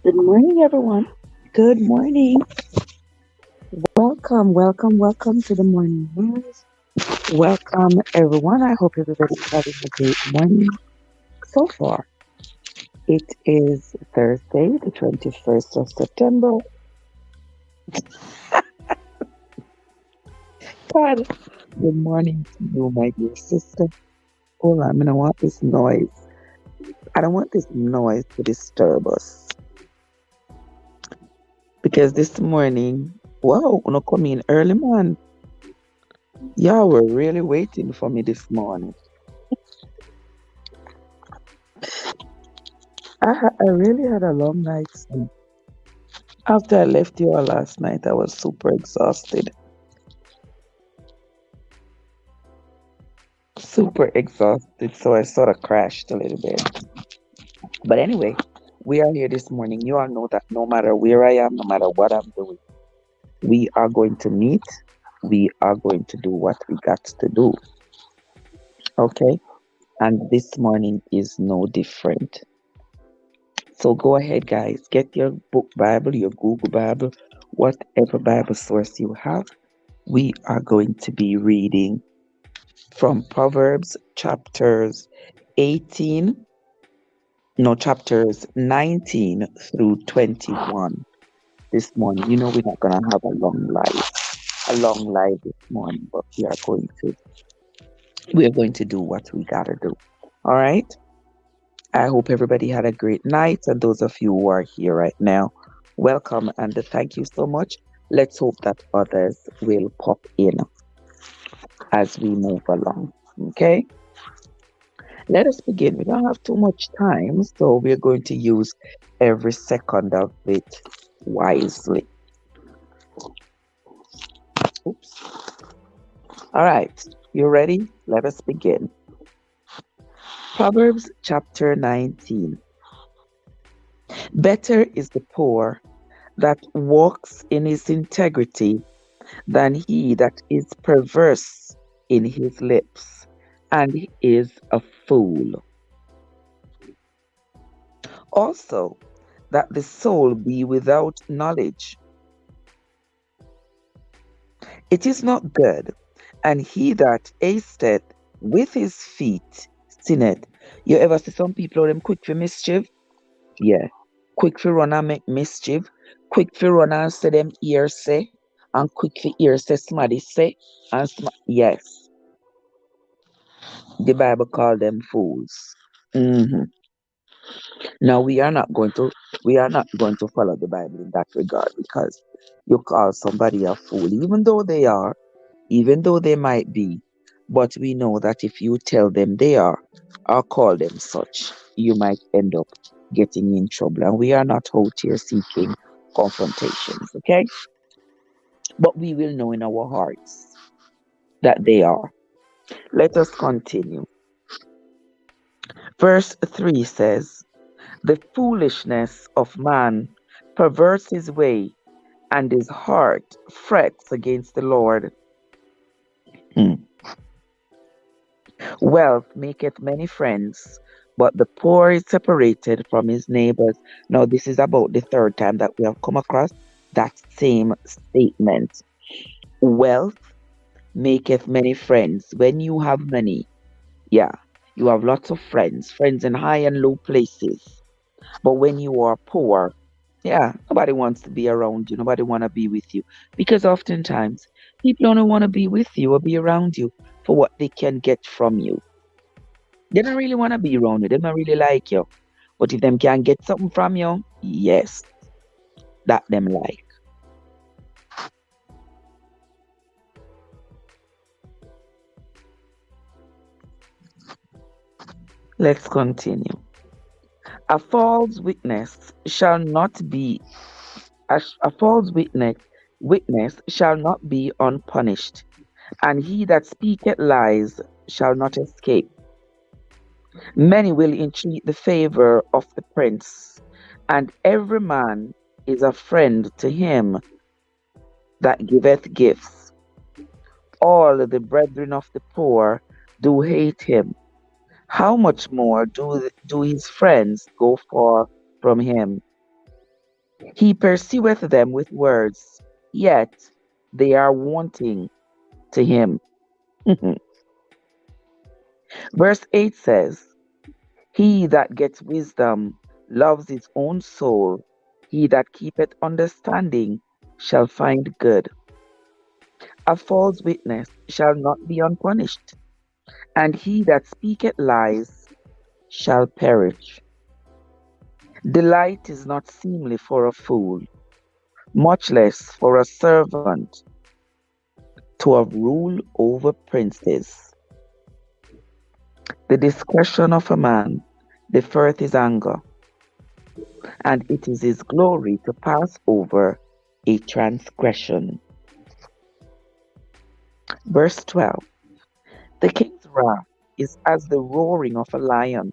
Good morning, everyone. Good morning. Welcome to the morning news. Welcome, everyone. I hope everybody's having a great morning so far. It is Thursday, the 21st of September. God, good morning to you, my dear sister. Hold on, I don't want this noise. I don't want this noise to disturb us because this morning, wow, no come in early, man. Y'all were really waiting for me this morning. I really had a long night sleep. After I left you all last night, I was super exhausted. Super exhausted, so I sort of crashed a little bit. But anyway, we are here this morning. You all know that no matter where I am, no matter what I'm doing, we are going to meet. We are going to do what we got to do. Okay? And this morning is no different. So go ahead, guys. Get your book Bible, your Google Bible, whatever Bible source you have. We are going to be reading from Proverbs chapters 18, no, chapters 19 through 21 this morning. You know, we're not going to have a long life this morning, but we are going to do what we got to do. All right. I hope everybody had a great night. And those of you who are here right now, welcome and thank you so much. Let's hope that others will pop in as we move along. Okay. Let us begin. We don't have too much time, so we're going to use every second of it wisely. Oops. All right. You ready? Let us begin. Proverbs chapter 19. Better is the poor that walks in his integrity than he that is perverse in his lips and is a fool. Also, that the soul be without knowledge. It is not good, and he that hasteth with his feet sinneth. You ever see some people them quick for mischief? Yeah. Quick for run and make mischief. Quick for run and say them ear say. And quick for ear say somebody say. Yes. The Bible call them fools. hmm Now we are not going to follow the Bible in that regard because you call somebody a fool, even though they might be, but we know that if you tell them they are or call them such, you might end up getting in trouble. And we are not out here seeking confrontations, okay? But we will know in our hearts that they are. Let us continue. Verse 3 says, the foolishness of man perverts his way, and his heart frets against the Lord. Hmm. Wealth maketh many friends, but the poor is separated from his neighbors. Now, this is about the third time that we have come across that same statement. Wealth maketh many friends. When you have money, yeah, you have lots of friends, friends in high and low places. But when you are poor, yeah, nobody wants to be around you. Nobody want to be with you. Because oftentimes, people only want to be with you or be around you for what they can get from you. They don't really want to be around you. They don't really like you. But if them can get something from you, yes, that them like. Let's continue. A false witness shall not be a false witness shall not be unpunished, and he that speaketh lies shall not escape. Many will entreat the favor of the prince, and every man is a friend to him that giveth gifts. All the brethren of the poor do hate him. How much more do his friends go far from him? He pursueth them with words, yet they are wanting to him. Verse 8 says, he that gets wisdom loves his own soul. He that keepeth understanding shall find good. A false witness shall not be unpunished, and he that speaketh lies shall perish. Delight is not seemly for a fool, much less for a servant to have rule over princes. The discretion of a man deferreth his anger, and it is his glory to pass over a transgression. Verse 12. The king's wrath is as the roaring of a lion,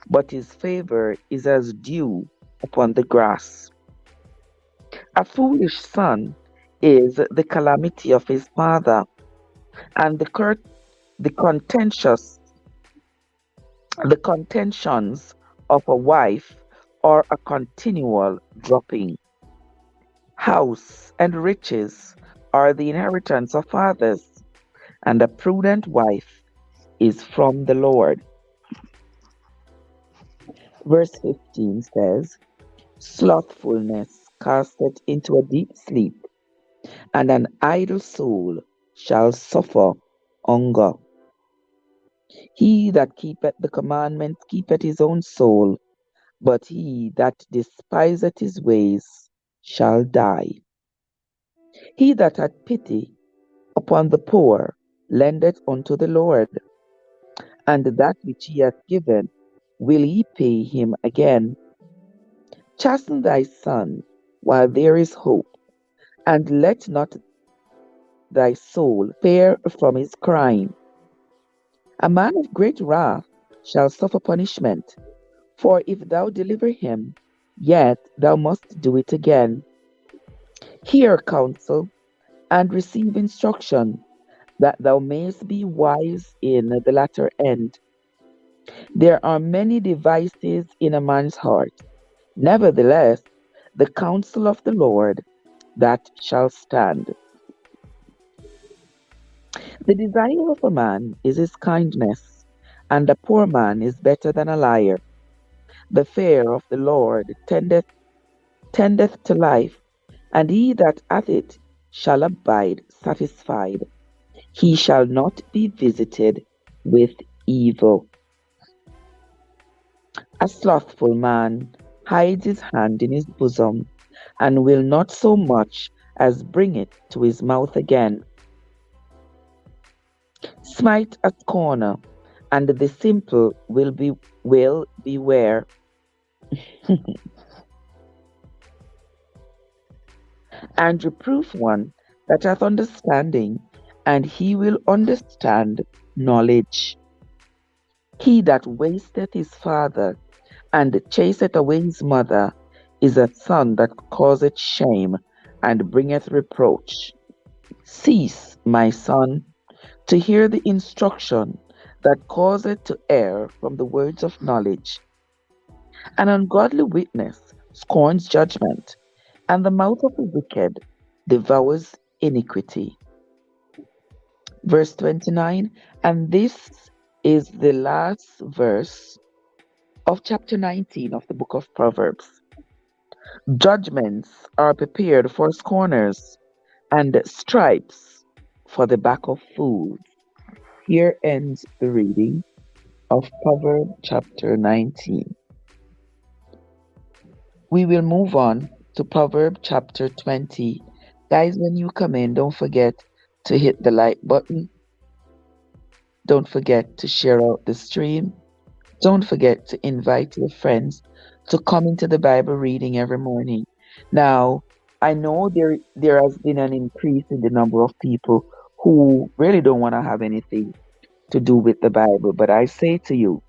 but his favor is as dew upon the grass. A foolish son is the calamity of his father, and the contentious the contentions of a wife are a continual dropping. House and riches are the inheritance of fathers, and a prudent wife is from the Lord. Verse 15 says, slothfulness casteth into a deep sleep, and an idle soul shall suffer hunger. He that keepeth the commandments keepeth his own soul, but he that despiseth his ways shall die. He that hath pity upon the poor lendeth unto the Lord, and that which he hath given will he pay him again. Chasten thy son while there is hope, and let not thy soul fear from his crime. A man of great wrath shall suffer punishment, for if thou deliver him, yet thou must do it again. Hear counsel, and receive instruction, that thou mayest be wise in the latter end. There are many devices in a man's heart. Nevertheless, the counsel of the Lord that shall stand. The desire of a man is his kindness, and a poor man is better than a liar. The fear of the Lord tendeth to life, and he that hath it shall abide satisfied. He shall not be visited with evil. A slothful man hides his hand in his bosom, and will not so much as bring it to his mouth again. Smite a scorner, and the simple will beware. And reprove one that hath understanding, and he will understand knowledge. He that wasteth his father, and chaseth away his mother, is a son that causeth shame, and bringeth reproach. Cease, my son, to hear the instruction that causeth to err from the words of knowledge. An ungodly witness scorns judgment, and the mouth of the wicked devours iniquity. Verse 29, and this is the last verse of chapter 19 of the book of Proverbs. Judgments are prepared for scorners, and stripes for the back of fools. Here ends the reading of Proverbs chapter 19. We will move on to Proverbs chapter 20. Guys, when you come in, don't forget to hit the like button. Don't forget to share out the stream. Don't forget to invite your friends to come into the Bible reading every morning. Now, I know there has been an increase in the number of people who really don't want to have anything to do with the Bible, but I say to you,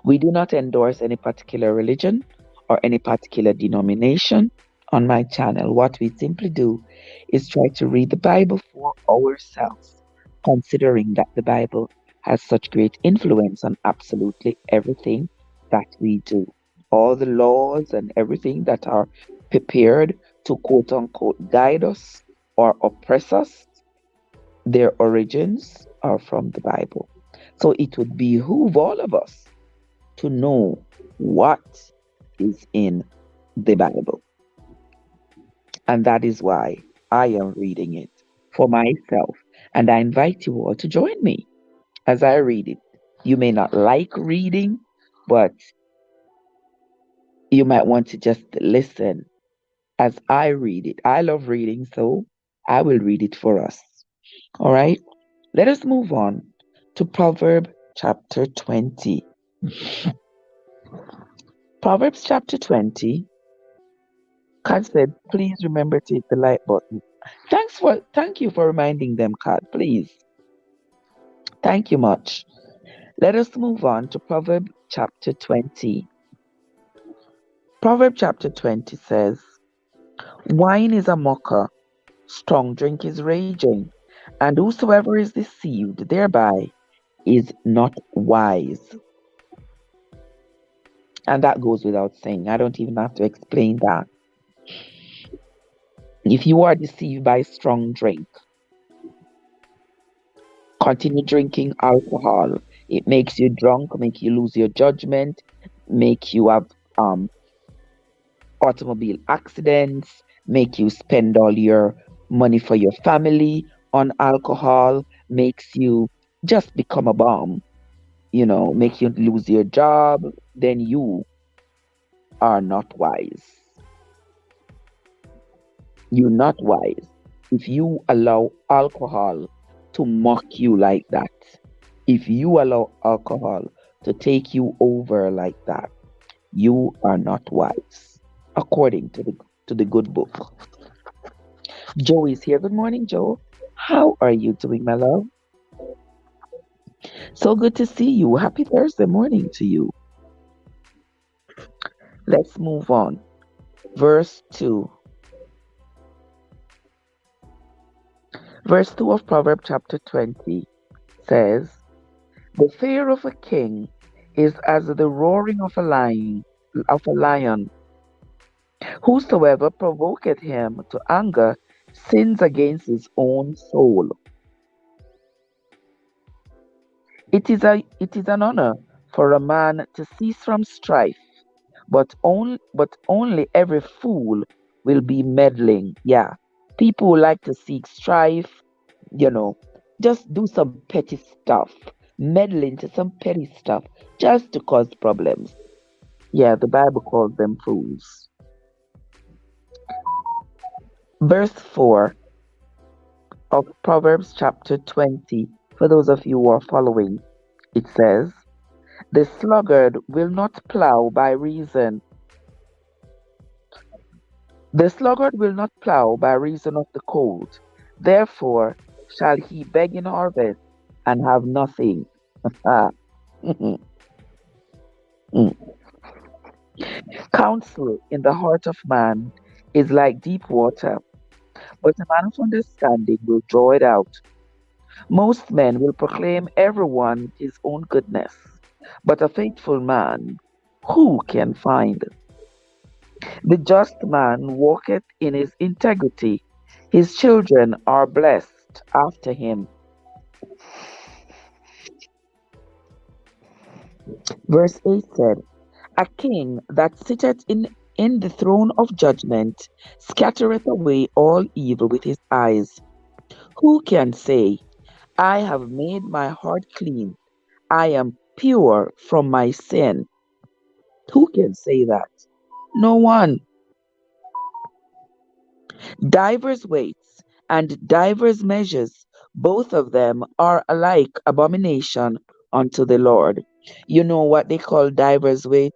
we do not endorse any particular religion or any particular denomination on my channel. What we simply do is try to read the Bible for ourselves, considering that the Bible has such great influence on absolutely everything that we do. all the laws and everything that are prepared to quote unquote guide us or oppress us, their origins are from the Bible. So it would behoove all of us to know what is in the Bible. And that is why I am reading it for myself. And I invite you all to join me as I read it. You may not like reading, but you might want to just listen as I read it. I love reading, so I will read it for us. All right, let us move on to Proverb chapter 20. Proverbs chapter 20. Kat said, please remember to hit the like button. Thank you for reminding them, Kat, please. Thank you much. Let us move on to Proverb chapter 20. Proverb chapter 20 says, wine is a mocker, strong drink is raging, and whosoever is deceived thereby is not wise. And that goes without saying. I don't even have to explain that. If you are deceived by strong drink, continue drinking alcohol. It makes you drunk, make you lose your judgment, make you have automobile accidents, make you spend all your money for your family on alcohol, makes you just become a bomb, make you lose your job, then you are not wise. You're not wise if you allow alcohol to mock you like that. If you allow alcohol to take you over like that, you are not wise, according to the good book. Joe is here. Good morning, Joe. How are you doing, my love? So good to see you. Happy Thursday morning to you. Let's move on. Verse 2. Verse 2 of Proverbs chapter 20 says, the fear of a king is as the roaring of a lion. Whosoever provoketh him to anger sins against his own soul. It is an honor for a man to cease from strife, but only every fool will be meddling. Yeah. People who like to seek strife, just do some petty stuff, meddle into some petty stuff just to cause problems. Yeah, the Bible calls them fools. Verse 4 of Proverbs chapter 20, for those of you who are following, it says, the sluggard will not plow by reason. The sluggard will not plow by reason of the cold. Therefore shall he beg in harvest and have nothing. Counsel in the heart of man is like deep water, but a man of understanding will draw it out. Most men will proclaim everyone his own goodness, but a faithful man who can find? The just man walketh in his integrity. His children are blessed after him. Verse 8 said, a king that sitteth in the throne of judgment scattereth away all evil with his eyes. Who can say, I have made my heart clean, I am pure from my sin? Who can say that? No one. Divers weights and divers measures, both of them are alike abomination unto the Lord. You know what they call divers weight?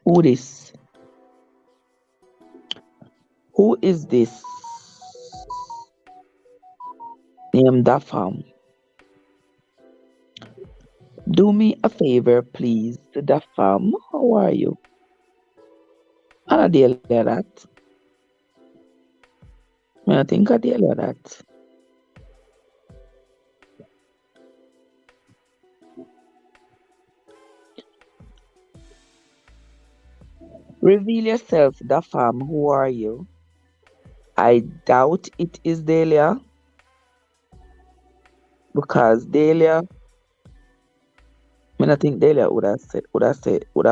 Who this? Who is this? Name that farm. Do me a favor, please, the farm. How are you? I deal with that. I think I deal with that. Reveal yourself, the fam. Who are you? I doubt it is Delia because Delia, I think Delia would have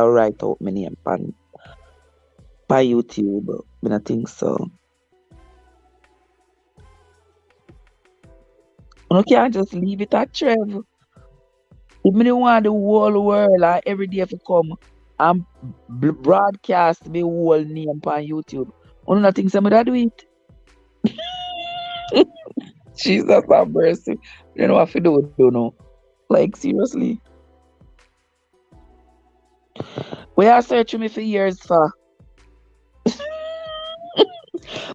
write out my name by YouTube. I think so. You can't just leave it at Trev. If me don't want the whole world every day to come and broadcast my whole name on YouTube. One of the things I'm gonna do it. Jesus have mercy. You know what to do, don't know. Like seriously. We are searching me for years for.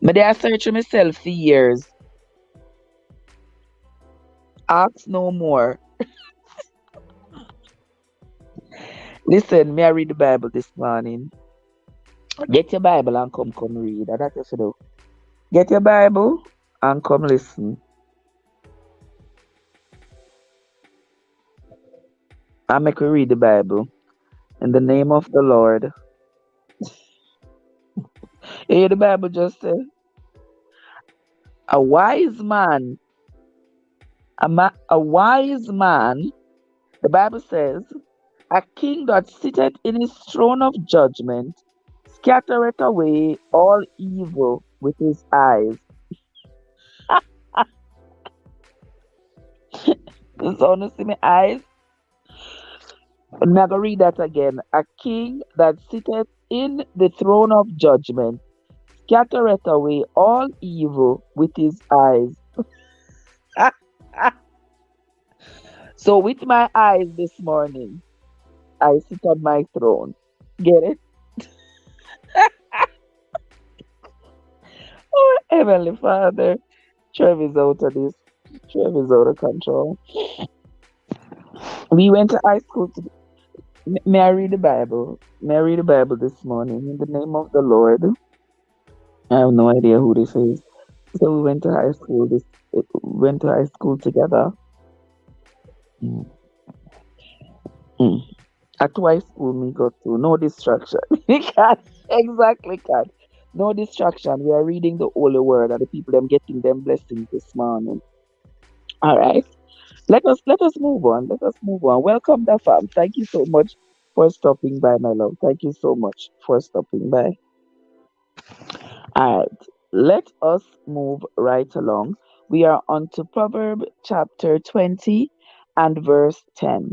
But they are searching myself for years. Ask no more. Listen, me I read the Bible this morning. Get your Bible and come read. That's what you do. Get your Bible and come listen. I make you read the Bible. In the name of the Lord. You hear the Bible just say, a wise man, a wise man, the Bible says, a king that sitteth in his throne of judgment scattereth away all evil with his eyes. This honestly my eyes. I'm not gonna read that again. A king that sitteth in the throne of judgment scattereth away all evil with his eyes. So with my eyes this morning, I sit on my throne. Get it? Oh, Heavenly Father, Trev is out of this. Trev is out of control. We went to high school. May I read the Bible? May I read the Bible this morning in the name of the Lord? I have no idea who this is. So we went to high school. Went to high school together. Mm. Mm. At high school, me got to no distraction. We can't exactly can't. No distraction. We are reading the Holy Word, and the people them getting them blessings this morning. All right. Let us move on. Let us move on. Welcome, the fam. Thank you so much for stopping by, my love. Thank you so much for stopping by. All right. Let us move right along. We are on to Proverb chapter 20 and verse 10.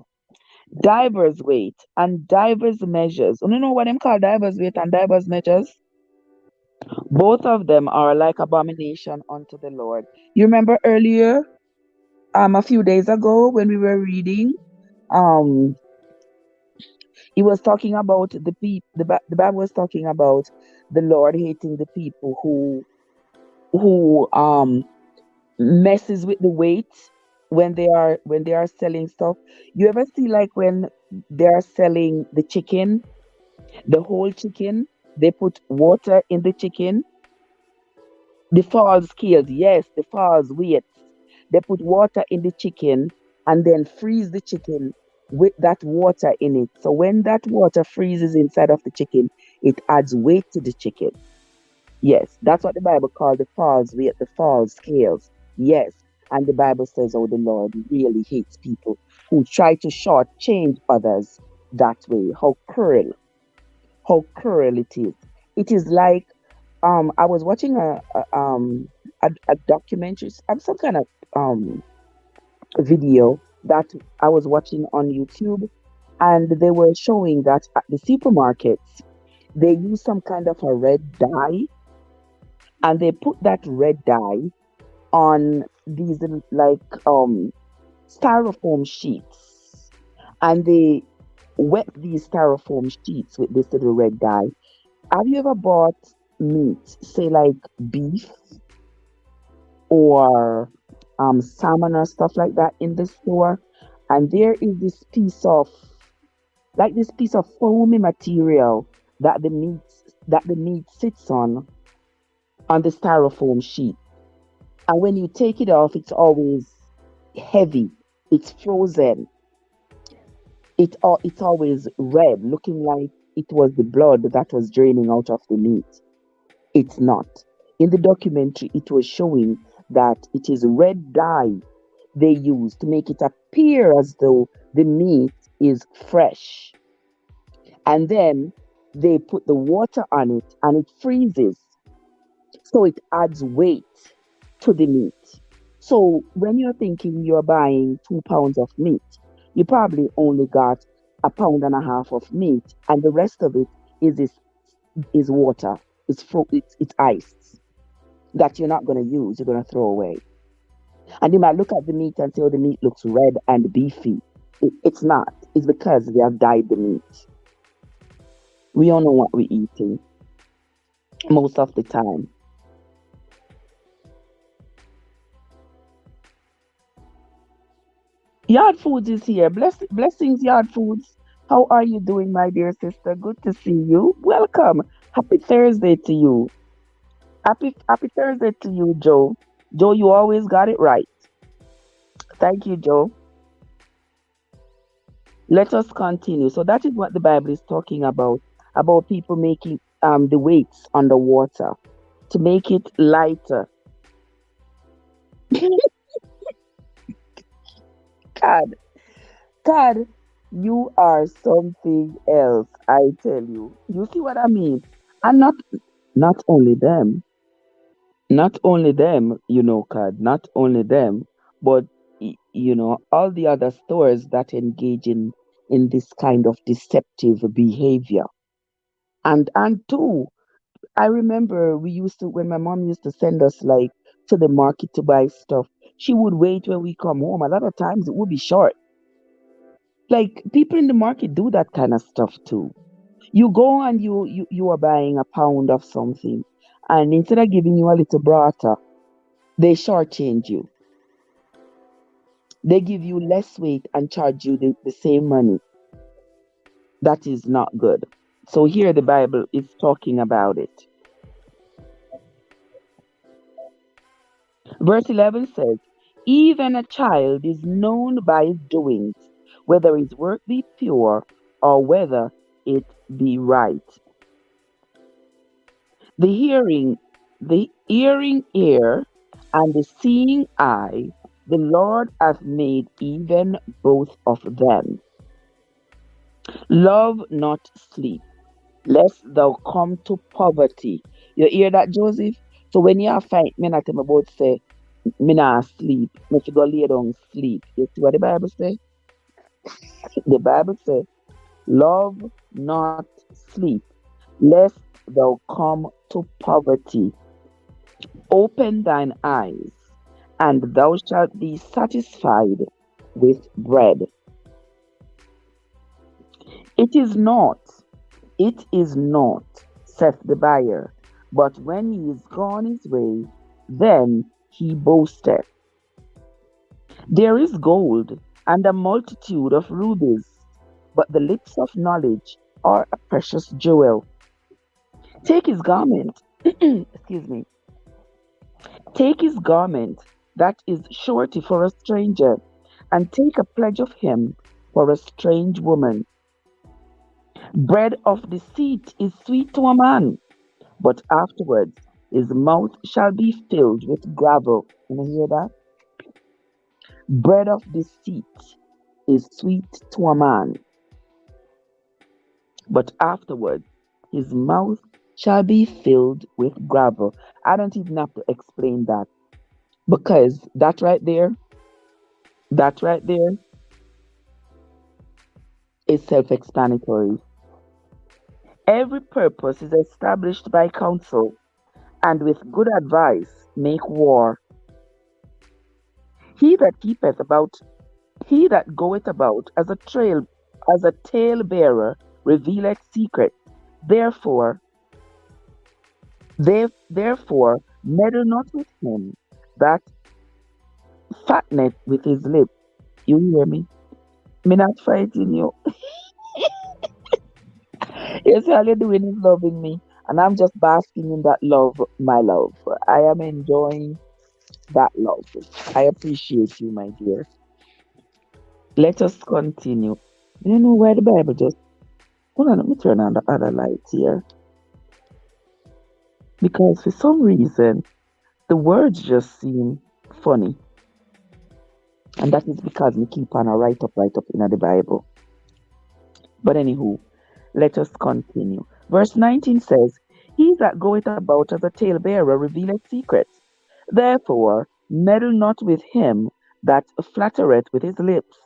Divers weight and divers measures. You know what them call divers weight and divers measures? Both of them are like abomination unto the Lord. You remember earlier, a few days ago when we were reading, um, he was talking about the Bible was talking about the Lord hating the people who messes with the weight when they are selling stuff. You ever see like when they are selling the chicken, the whole chicken, they put water in the chicken, the false scales, yes, the false weights. They put water in the chicken and then freeze the chicken with that water in it. So when that water freezes inside of the chicken, it adds weight to the chicken. Yes, that's what the Bible called the false weight, the false scales. Yes. And the Bible says, oh, the Lord really hates people who try to shortchange others that way. How cruel it is. It is like I was watching a documentary, some kind of video that I was watching on YouTube, and they were showing that at the supermarkets they use some kind of a red dye, and they put that red dye on these like styrofoam sheets, and they wet these styrofoam sheets with this little red dye. Have you ever bought meat, say like beef or salmon or stuff like that in the store? And there is this piece of foamy material that the meat that the meat sits on the styrofoam sheet. And when you take it off, it's always heavy. It's frozen. It's always red, looking like it was the blood that was draining out of the meat. It's not. In the documentary, it was showing that it is red dye they use to make it appear as though the meat is fresh. And then they put the water on it and it freezes. So it adds weight to the meat. So when you're thinking you're buying 2 pounds of meat, you probably only got a pound and a half of meat, and the rest of it is water. It's ice that you're not going to use. You're going to throw away. And you might look at the meat and say, "Oh, the meat looks red and beefy." It's not. It's because they have dyed the meat. We all know what we're eating most of the time. Yard Foods is here. Blessings, Yard Foods. How are you doing, my dear sister? Good to see you. Welcome. Happy Thursday to you. Happy Thursday to you, Joe. Joe, you always got it right. Thank you, Joe. Let us continue. So that is what the Bible is talking about people making the weights underwater to make it lighter. God, God, you are something else, I tell you. You see what I mean? And not only them, not only them, God, not only them, but all the other stores that engage in this kind of deceptive behavior. And two, I remember we used to when my mom used to send us like to the market to buy stuff. She would wait when we come home. A lot of times it would be short. Like people in the market do that kind of stuff too. You go and you are buying a pound of something, and instead of giving you a little brata, they shortchange you. They give you less weight and charge you the same money. That is not good. So here the Bible is talking about it. Verse 11 says, "Even a child is known by his doings, whether his work be pure or whether it be right. The hearing, the hearing ear and the seeing eye, the Lord hath made even both of them. Love not sleep, lest thou come to poverty." You hear that, Joseph? So when you are fight, me not tell me about say, me not sleep, me fi go lay down sleep. You see what the Bible say? The Bible say, "Love not sleep, lest thou come to poverty. Open thine eyes, and thou shalt be satisfied with bread." It is not, it is not, saith the buyer, but when he is gone his way, then he boasteth. There is gold and a multitude of rubies, but the lips of knowledge are a precious jewel. Take his garment, excuse me, take his garment that is surety for a stranger, and take a pledge of him for a strange woman. Bread of deceit is sweet to a man, but afterwards his mouth shall be filled with gravel. Can you hear that? Bread of deceit is sweet to a man, but afterwards his mouth shall be filled with gravel. I don't even have to explain that because that right there is self explanatory. Every purpose is established by counsel, and with good advice make war. He that keepeth about, he that goeth about as a tale bearer, revealeth secret. Therefore, therefore, meddle not with him that fatteneth with his lips. You hear me? Me not fighting you. Yes, all you're doing is loving me. And I'm just basking in that love, my love. I am enjoying that love. I appreciate you, my dear. Let us continue. You know where the Bible just. Hold on, let me turn on the other light here. Because for some reason, the words just seem funny. And that is because we keep on a write up in the Bible. But anywho, let us continue. Verse 19 says, He that goeth about as a talebearer revealeth secrets. Therefore, meddle not with him that flattereth with his lips.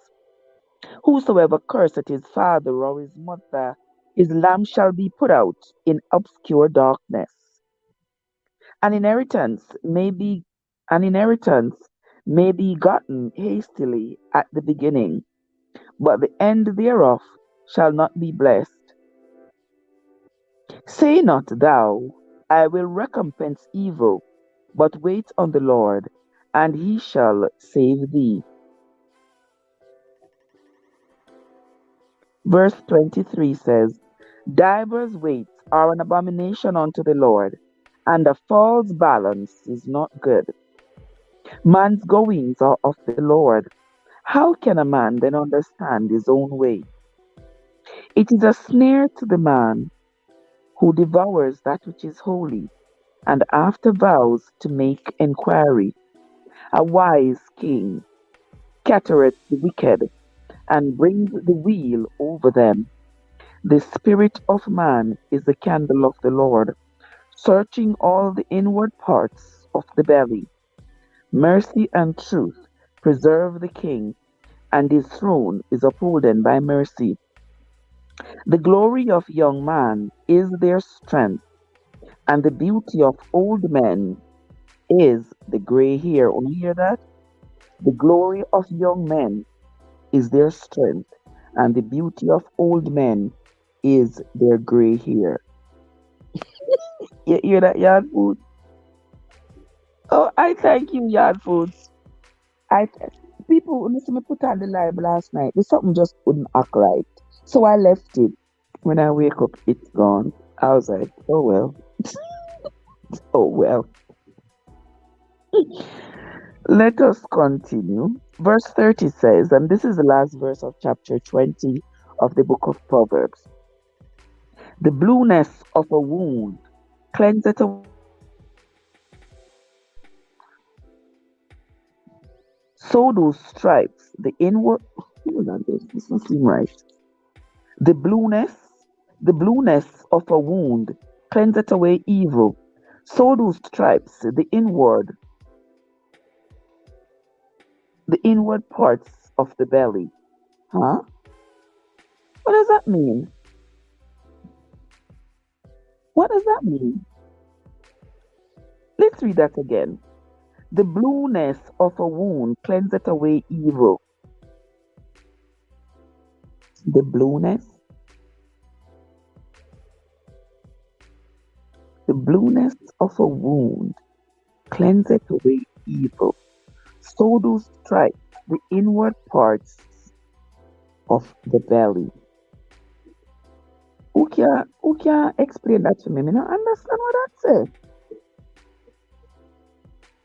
Whosoever curseth his father or his mother, his lamp shall be put out in obscure darkness. An inheritance may be an inheritance may be gotten hastily at the beginning, but the end thereof shall not be blessed. Say not thou, I will recompense evil, but wait on the Lord, and he shall save thee. Verse 23 says, Divers weights are an abomination unto the Lord, and a false balance is not good. Man's goings are of the Lord. How can a man then understand his own way? It is a snare to the man who devours that which is holy, and after vows to make enquiry. A wise king scattereth the wicked, and brings the wheel over them. The spirit of man is the candle of the Lord, searching all the inward parts of the belly. Mercy and truth preserve the king, and his throne is upholden by mercy. The glory of young man is their strength, and the beauty of old men is the gray hair. Only hear that? The glory of young men is their strength, and the beauty of old men is their gray hair. You hear that, Yard Food? Oh, I thank you, Yard Foods. I People listen me put on the live last night. There's something just wouldn't act right, so I left it. When I wake up, it's gone. I was like, oh well, oh well. Let us continue. Verse 30 says, and this is the last verse of chapter 20 of the book of Proverbs. The blueness of a wound cleanseth away evil. So do stripes, the inward. Hold on, this doesn't seem right. The blueness, the blueness of a wound cleanseth away evil. So do stripes, the inward parts of the belly. Huh? What does that mean? What does that mean? Let's read that again. The blueness of a wound cleanseth away evil. The blueness of a wound cleanseth away evil. So do stripes, the inward parts of the belly. Who can explain that to me? I don't understand what that says.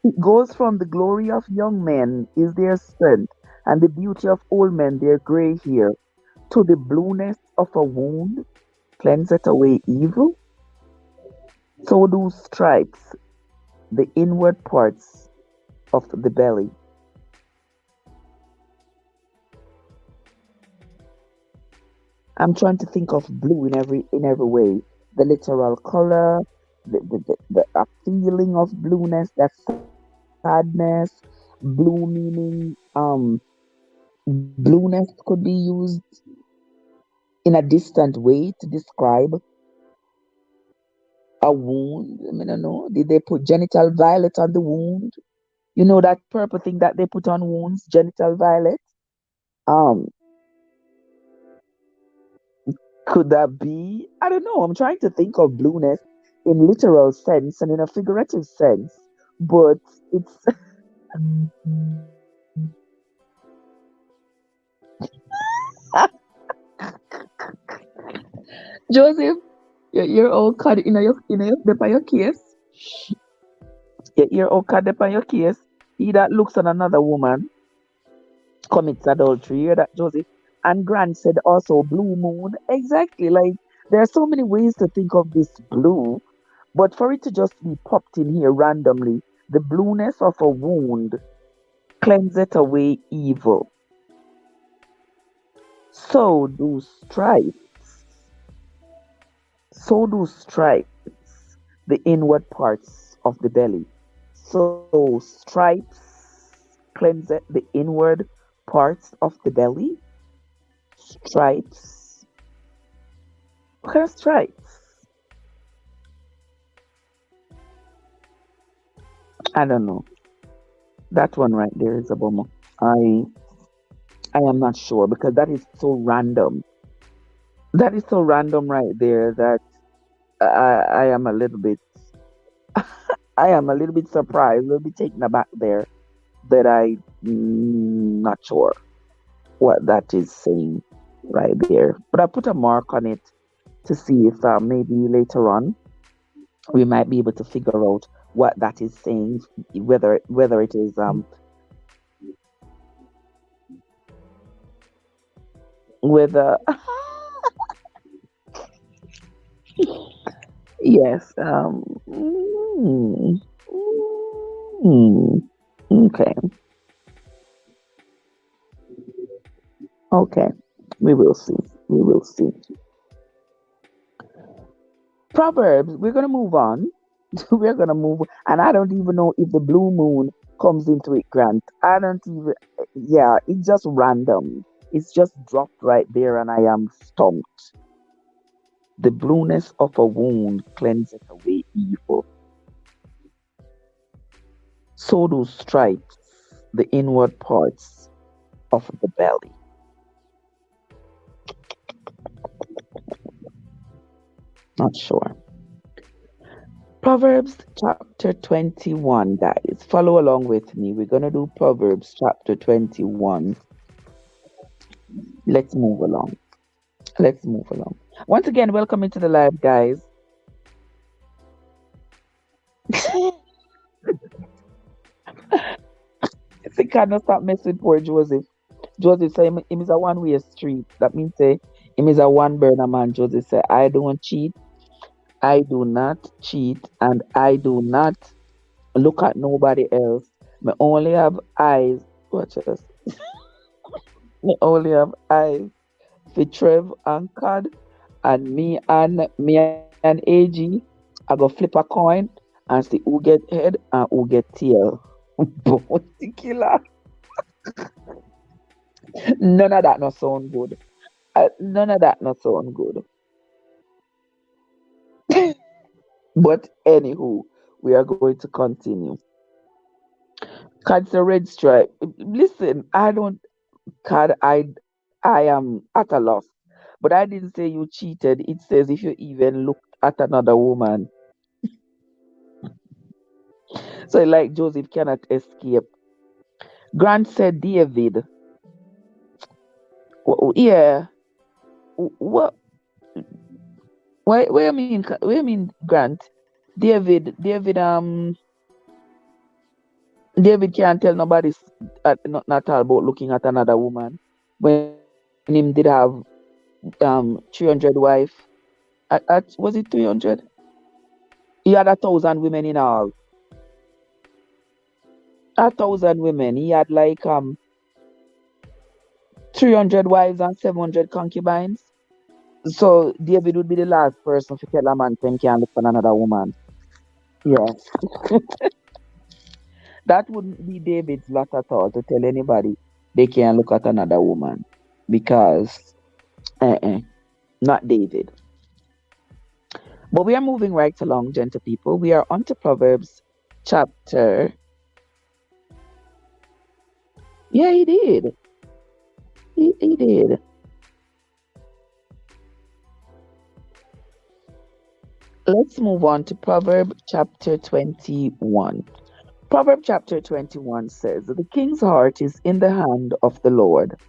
It goes from the glory of young men is their strength, and the beauty of old men their gray hair, to the blueness of a wound cleanseth away evil. So do stripes, the inward parts of the belly. I'm trying to think of blue in every way. The literal color, the a feeling of blueness, that sadness, blue meaning blueness could be used in a distant way to describe a wound. I mean, I don't know. Did they put genital violet on the wound? You know that purple thing that they put on wounds, genital violet? Um, could that be? I don't know. I'm trying to think of blueness in literal sense and in a figurative sense, but it's Joseph. You're all caught by your case. You're all caught by your case. He that looks on another woman commits adultery. You hear that, Joseph? And Grant said also blue moon. Exactly. Like there are so many ways to think of this blue, but for it to just be popped in here randomly, the blueness of a wound cleanseth away evil. So do stripes. So do stripes, the inward parts of the belly. So stripes cleanse the inward parts of the belly. Stripes. What kind of stripes? I don't know. That one right there is a bummer. I I am not sure because that is so random. That is so random right there that I am a little bit I am a little bit surprised, a little bit taken aback there that not sure what that is saying right there. But I put a mark on it to see if maybe later on we might be able to figure out what that is saying, whether it is whether yes mm, okay, okay, we will see, we will see. Proverbs, we're gonna move on. We're gonna move, and I don't even know if the blue moon comes into it, Grant. I don't even. Yeah, it's just random. It's just dropped right there, and I am stumped. The blueness of a wound cleanseth away evil. So do stripes, the inward parts of the belly. Not sure. Proverbs chapter 21, guys. Follow along with me. We're gonna do Proverbs chapter 21. Let's move along. Let's move along. Once again, welcome into the live, guys. I think I not stop messing with poor Joseph. Joseph say him is a one-way street. That means say him is a one burner man. Joseph say I don't cheat, I do not cheat, and I do not look at nobody else. Me only have eyes. Watch this. Me only have eyes for Trev and Cod, and me and AG. I go flip a coin and see who get head and who get tail. Bounty killer. None of that not sound good. None of that not sound good. But anywho, we are going to continue. Cod's a red stripe. Listen, I don't. Cod, I am at a loss. But I didn't say you cheated. It says if you even looked at another woman. So like Joseph cannot escape. Grant said David. Yeah. What? Why you mean? What you mean, Grant? David. David can't tell nobody not all about looking at another woman when him did have 300 wife. Was it 300? He had 1,000 women in all. 1,000 women. He had like 300 wives and 700 concubines. So David would be the last person to tell a man him can't look for another woman. Yeah, that wouldn't be David's lot at all to tell anybody they can't look at another woman because not David. But we are moving right along, gentle people. We are on to Proverbs chapter. Yeah, he did. He did. Let's move on to Proverb chapter 21. Proverb chapter 21 says, the king's heart is in the hand of the Lord.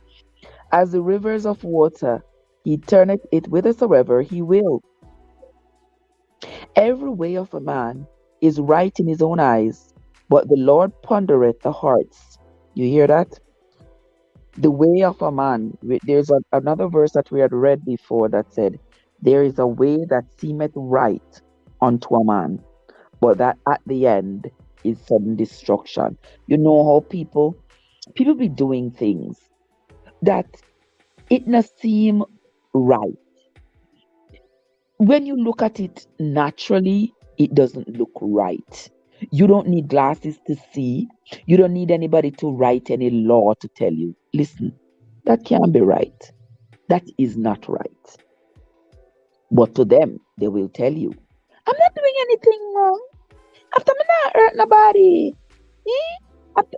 As the rivers of water, he turneth it whithersoever he will. Every way of a man is right in his own eyes, but the Lord pondereth the hearts. You hear that? The way of a man, there's another verse that we had read before that said, there is a way that seemeth right unto a man, but that at the end is sudden destruction. You know how people be doing things that it not seem right. When you look at it naturally, it doesn't look right. You don't need glasses to see. You don't need anybody to write any law to tell you, listen, that can't be right. That is not right. But to them, they will tell you, I'm not doing anything wrong. After me not hurt nobody. After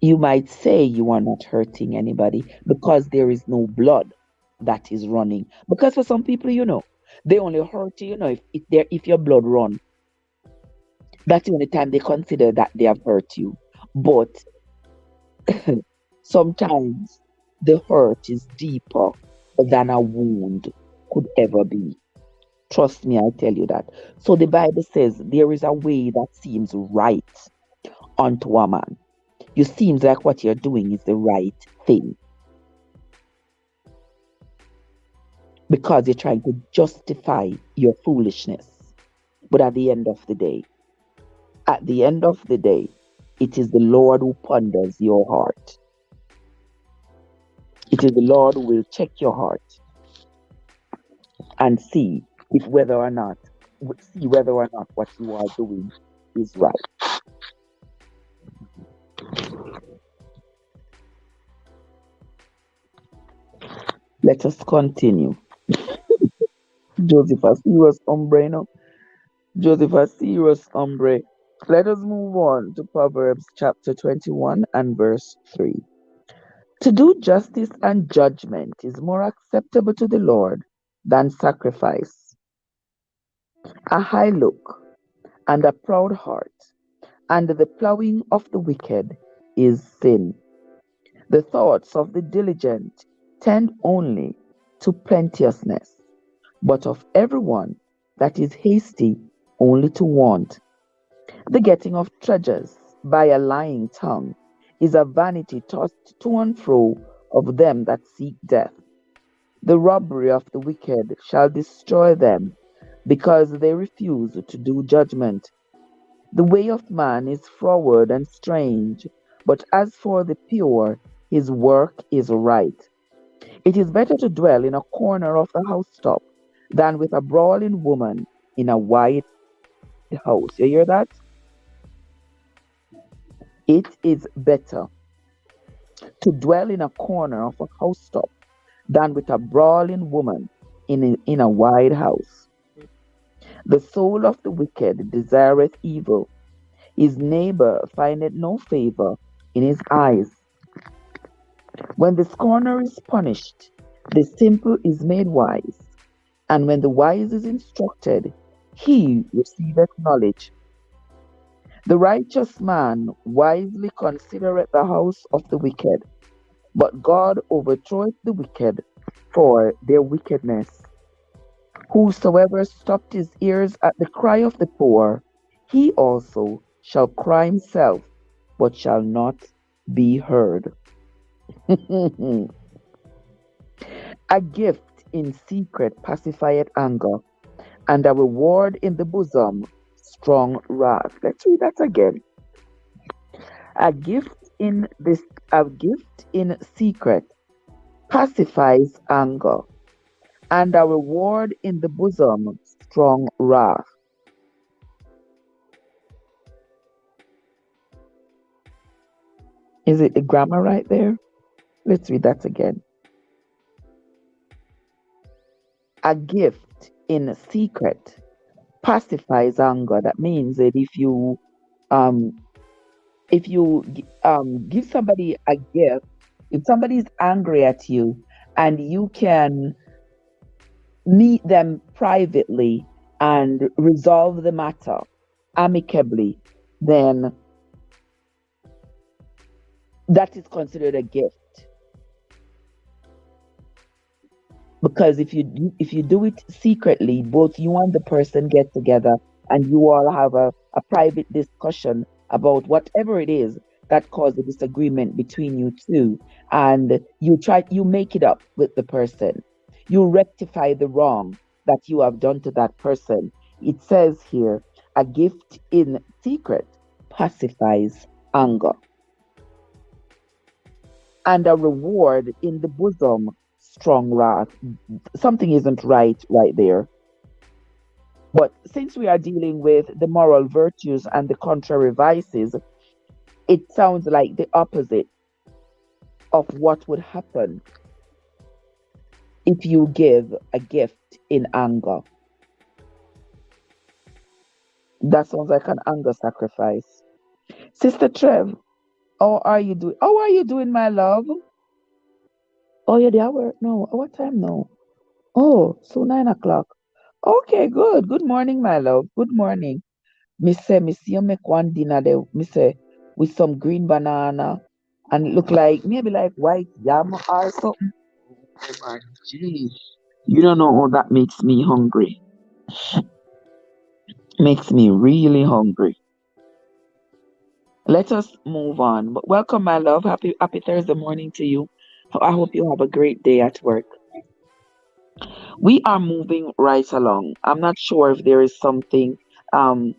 you might say you are not hurting anybody because there is no blood that is running. Because for some people, they only hurt you, if your blood run. That's the only time they consider that they have hurt you. But sometimes the hurt is deeper than a wound could ever be. Trust me, I tell you that. So the Bible says there is a way that seems right unto a man. You seems like what you're doing is the right thing because you're trying to justify your foolishness. But at the end of the day, it is the Lord who ponders your heart. It is the Lord who will check your heart and see whether or not what you are doing is right. Let us continue. Joseph, a serious hombre, no? Joseph, a serious hombre. Let us move on to Proverbs chapter 21 and verse 3. To do justice and judgment is more acceptable to the Lord than sacrifice. A high look and a proud heart, and the plowing of the wicked is sin. The thoughts of the diligent tend only to plenteousness, but of everyone that is hasty only to want. The getting of treasures by a lying tongue is a vanity tossed to and fro of them that seek death. The robbery of the wicked shall destroy them, because they refuse to do judgment. The way of man is froward and strange, but as for the pure, his work is right. It is better to dwell in a corner of the housetop than with a brawling woman in a wide house. You hear that? It is better to dwell in a corner of a housetop than with a brawling woman in a wide house. The soul of the wicked desireth evil. His neighbor findeth no favor in his eyes. When the scorner is punished, the simple is made wise, and when the wise is instructed, he receiveth knowledge. The righteous man wisely considereth the house of the wicked, but God overthroweth the wicked for their wickedness. Whosoever stopped his ears at the cry of the poor, he also shall cry himself, but shall not be heard. A gift in secret pacifieth anger, and a reward in the bosom strong wrath. Let's read that again. A gift in this a gift in secret pacifies anger, and a reward in the bosom strong wrath. Is it the grammar right there? Let's read that again. A gift in secret pacifies anger. That means that um if you give somebody a gift, if somebody's angry at you and you can meet them privately and resolve the matter amicably, then that is considered a gift. Because if you do it secretly, both you and the person get together and you all have a private discussion about whatever it is that caused the disagreement between you two, and you make it up with the person. You rectify the wrong that you have done to that person. It says here, a gift in secret pacifies anger, and a reward in the bosom strong wrath. Something isn't right there. But since we are dealing with the moral virtues and the contrary vices, it sounds like the opposite of what would happen if you give a gift in anger. That sounds like an anger sacrifice. Sister Trev, how are you doing? How are you doing, my love? Oh, you're there? No, what time now? Oh, so 9 o'clock. Okay, good. Good morning, my love. Good morning. Me see you make one dinner there, me say, with some green banana and it look like maybe like white yam or something. Oh my gee. You don't know how that makes me hungry. Makes me really hungry. Let us move on. But welcome, my love. Happy Thursday morning to you. I hope you have a great day at work. We are moving right along. I'm not sure if there is something um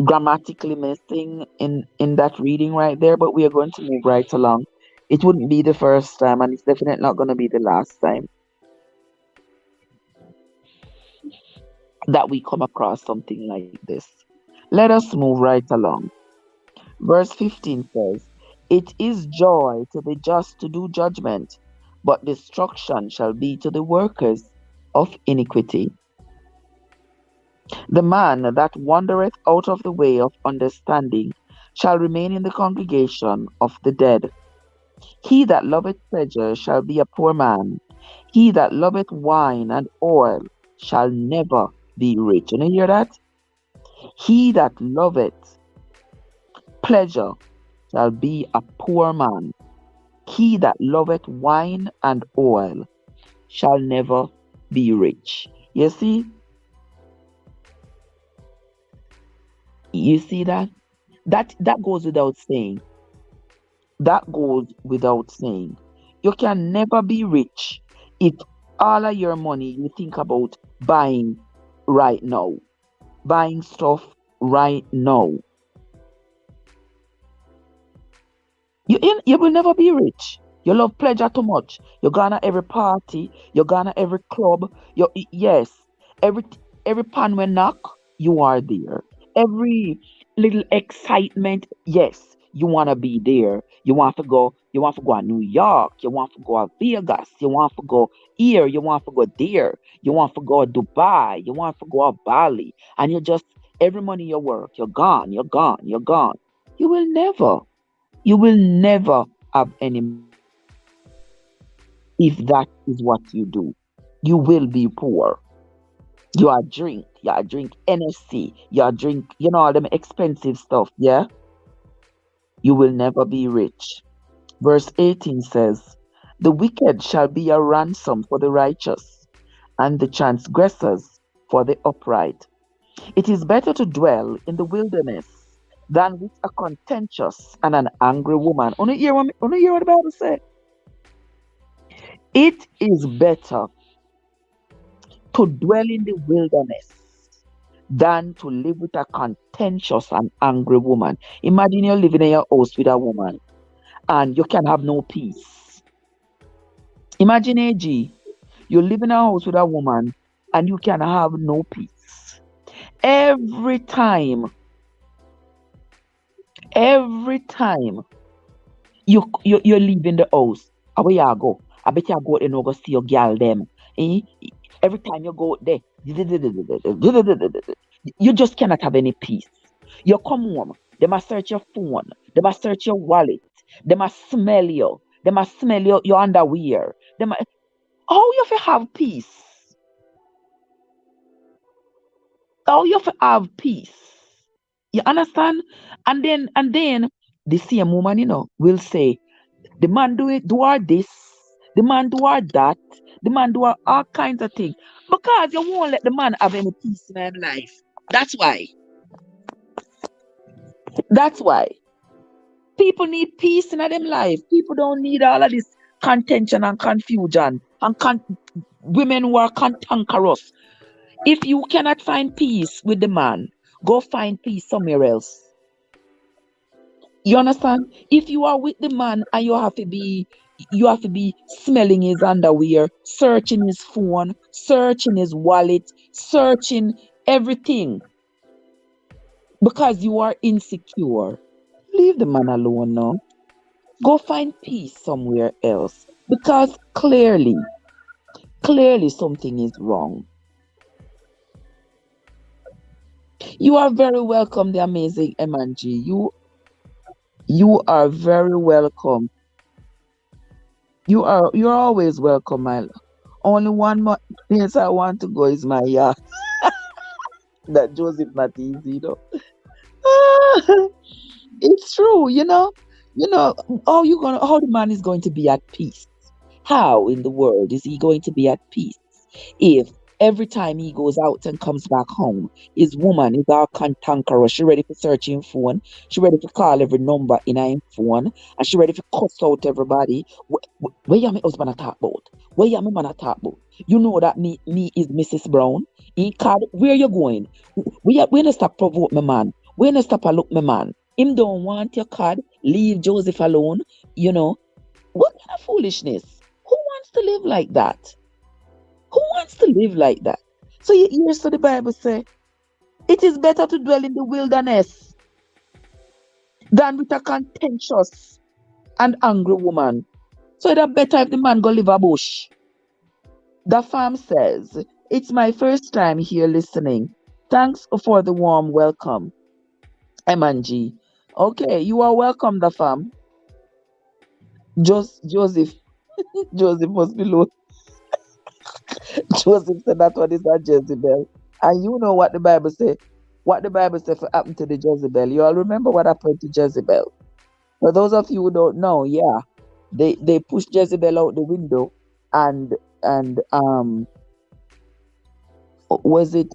grammatically missing in that reading right there, but we are going to move right along. It wouldn't be the first time, and it's definitely not going to be the last time that we come across something like this. Let us move right along. Verse 15 says, "It is joy to the just to do judgment, but destruction shall be to the workers of iniquity. The man that wandereth out of the way of understanding shall remain in the congregation of the dead. He that loveth pleasure shall be a poor man. He that loveth wine and oil shall never be rich." And you hear that? He that loveth pleasure shall be a poor man. He that loveth wine and oil shall never be rich. You see that? That goes without saying. That goes without saying. You can never be rich if all of your money you think about buying right now, buying stuff right now. You will never be rich. You love pleasure too much. You're gonna every party. You're gonna every club. Yes, every every pan when knock, you are there. Every little excitement, yes, you wanna be there. You want to go. You want to go to New York. You want to go to Vegas. You want to go here. You want to go there. You want to go to Dubai. You want to go to Bali. And you just every money you work, you're gone. You're gone. You're gone. You will never. You will never have any money if that is what you do. You will be poor. You are drink NSC, you are drink, all them expensive stuff, yeah? You will never be rich. Verse 18 says, "The wicked shall be a ransom for the righteous, and the transgressors for the upright. It is better to dwell in the wilderness than with a contentious and an angry woman." Wanna hear what the Bible say? It is better to dwell in the wilderness than to live with a contentious and angry woman. Imagine you're living in your house with a woman and you can have no peace. Imagine, AG, you live in a house with a woman and you can have no peace. Every time you're leaving the house, where you go? I bet you go and go see your girl them. Eh? Every time you go there, you just cannot have any peace. You come home, they must search your phone, they must search your wallet, they must smell you, they must smell your underwear. How you fi have peace? How you fi have peace? You understand? And then the same woman, will say, the man do it, do her this, the man do her that, The man do all kinds of things. Because you won't let the man have any peace in his life. That's why. That's why. People need peace in their life. People don't need all of this contention and confusion and women who are cantankerous. If you cannot find peace with the man, go find peace somewhere else. You understand? If you are with the man and you have to be smelling his underwear, searching his phone, searching his wallet, searching everything because you are insecure. Leave the man alone now. Go find peace somewhere else because clearly something is wrong. You are very welcome, the amazing M&G. You are very welcome. You're always welcome, my love. Only one more place I want to go is my yacht. That Joseph not easy, though. It's true, you know. You know, how the man is going to be at peace? How in the world is he going to be at peace if every time he goes out and comes back home, his woman is all cantankerous, she ready for search him phone, she ready to call every number in her phone, and she ready to cuss out everybody. Where you my husband a talk about? Where you my man a talk about? You know that me is Mrs. Brown. He called, where you going? We not stop provoke my man. We not stop a look my man. Him don't want your card. Leave Joseph alone. You know what kind of foolishness? Who wants to live like that? Who wants to live like that? So you hear so the Bible say, it is better to dwell in the wilderness than with a contentious and angry woman. So it's better if the man go live a bush. The farm says, it's my first time here listening. Thanks for the warm welcome, M&G. Okay, you are welcome, the farm. Joseph, Joseph must be low. Joseph said that one is a Jezebel. And you know what the Bible say? What the Bible said for happened to the Jezebel. You all remember what happened to Jezebel? For those of you who don't know, yeah, they pushed Jezebel out the window, and was it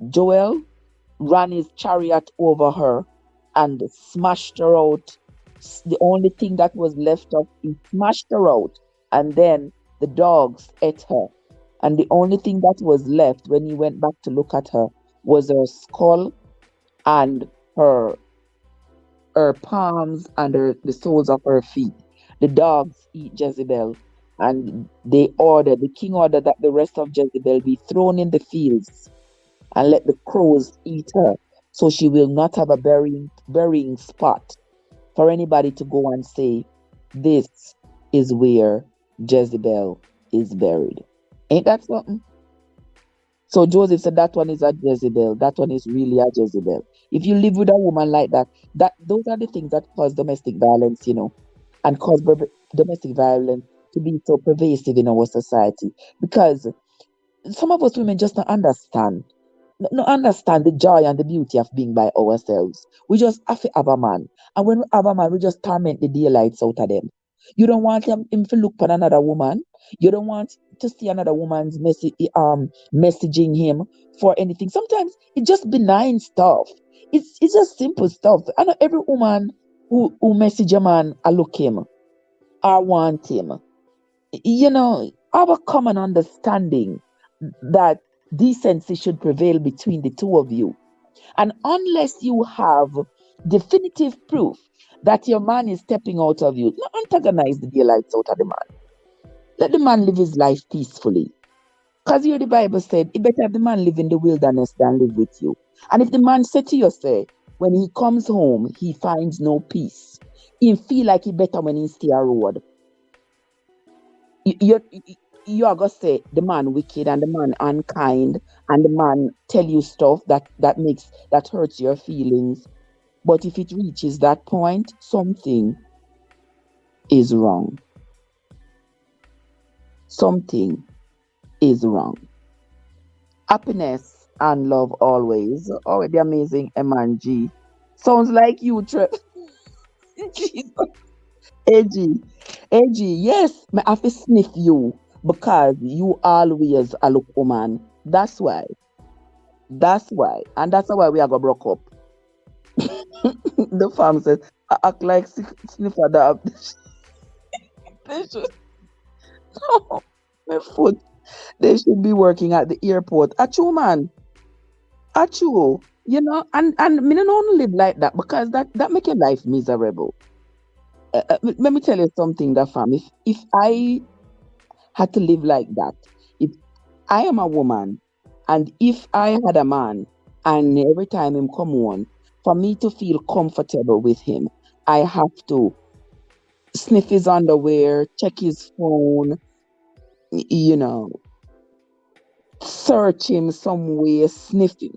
Joel ran his chariot over her and smashed her out. The only thing that was left of he smashed her out, and then the dogs ate her. And the only thing that was left when he went back to look at her was her skull and her palms and the soles of her feet. The dogs eat Jezebel, and the king ordered that the rest of Jezebel be thrown in the fields and let the crows eat her, so she will not have a burying spot for anybody to go and say, this is where Jezebel is buried. Ain't that something? So Joseph said that one is a Jezebel. That one is really a Jezebel. If you live with a woman like that, those are the things that cause domestic violence, and cause domestic violence to be so pervasive in our society. Because some of us women just don't understand. No understand the joy and the beauty of being by ourselves. We just have to have a man. And when we have a man, we just torment the daylights out of them. You don't want him to look on another woman. You don't want to see another woman's messaging him for anything. Sometimes it's just benign stuff. It's just simple stuff. I know every woman who message a man, I look him, I want him. Have a common understanding that decency should prevail between the two of you. And unless you have definitive proof that your man is stepping out of you, not antagonize the daylights out of the man. Let the man live his life peacefully. Because here the Bible said, it better have the man live in the wilderness than live with you. And if the man said to you, say, when he comes home, he finds no peace, he feel like he better when he stay a road. You are gonna say the man wicked and the man unkind and the man tell you stuff that hurts your feelings. But if it reaches that point, something is wrong. Something is wrong. Happiness and love always. Oh, the amazing M&G. Sounds like you, Trev. Jesus. AG, yes, I have to sniff you. because you always a look woman. That's why. That's why. And that's why we are gonna broke up. The farm says, I act like sniffer dab. They should, my foot. They should be working at the airport. Achoo, man. Achoo. And me don't live like that because that make your life miserable. Let me tell you something, that fam. If I had to live like that, if I am a woman, and if I had a man, and every time him come on, for me to feel comfortable with him, I have to sniff his underwear, check his phone, you know, search him some way, sniff him.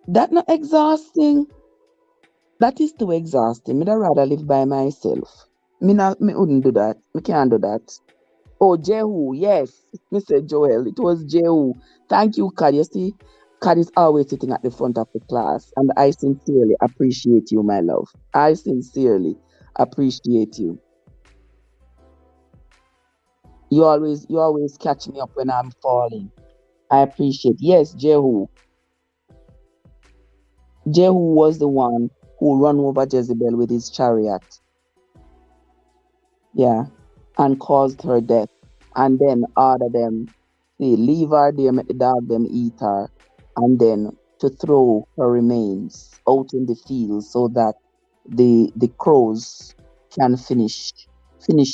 That not exhausting. That is too exhausting. Me da rather live by myself. Me wouldn't do that. Me can't do that. Oh, Jehu, yes. Mr. Joel, it was Jehu. Thank you, Kad. You see, Kad is always sitting at the front of the class, and I sincerely appreciate you, my love. I sincerely appreciate you. You always catch me up when I'm falling. I appreciate. Yes, Jehu. Jehu was the one who run over Jezebel with his chariot. Yeah, and caused her death, and then order them, say, leave her there, make the dog them eat her, and then to throw her remains out in the field so that the crows can finish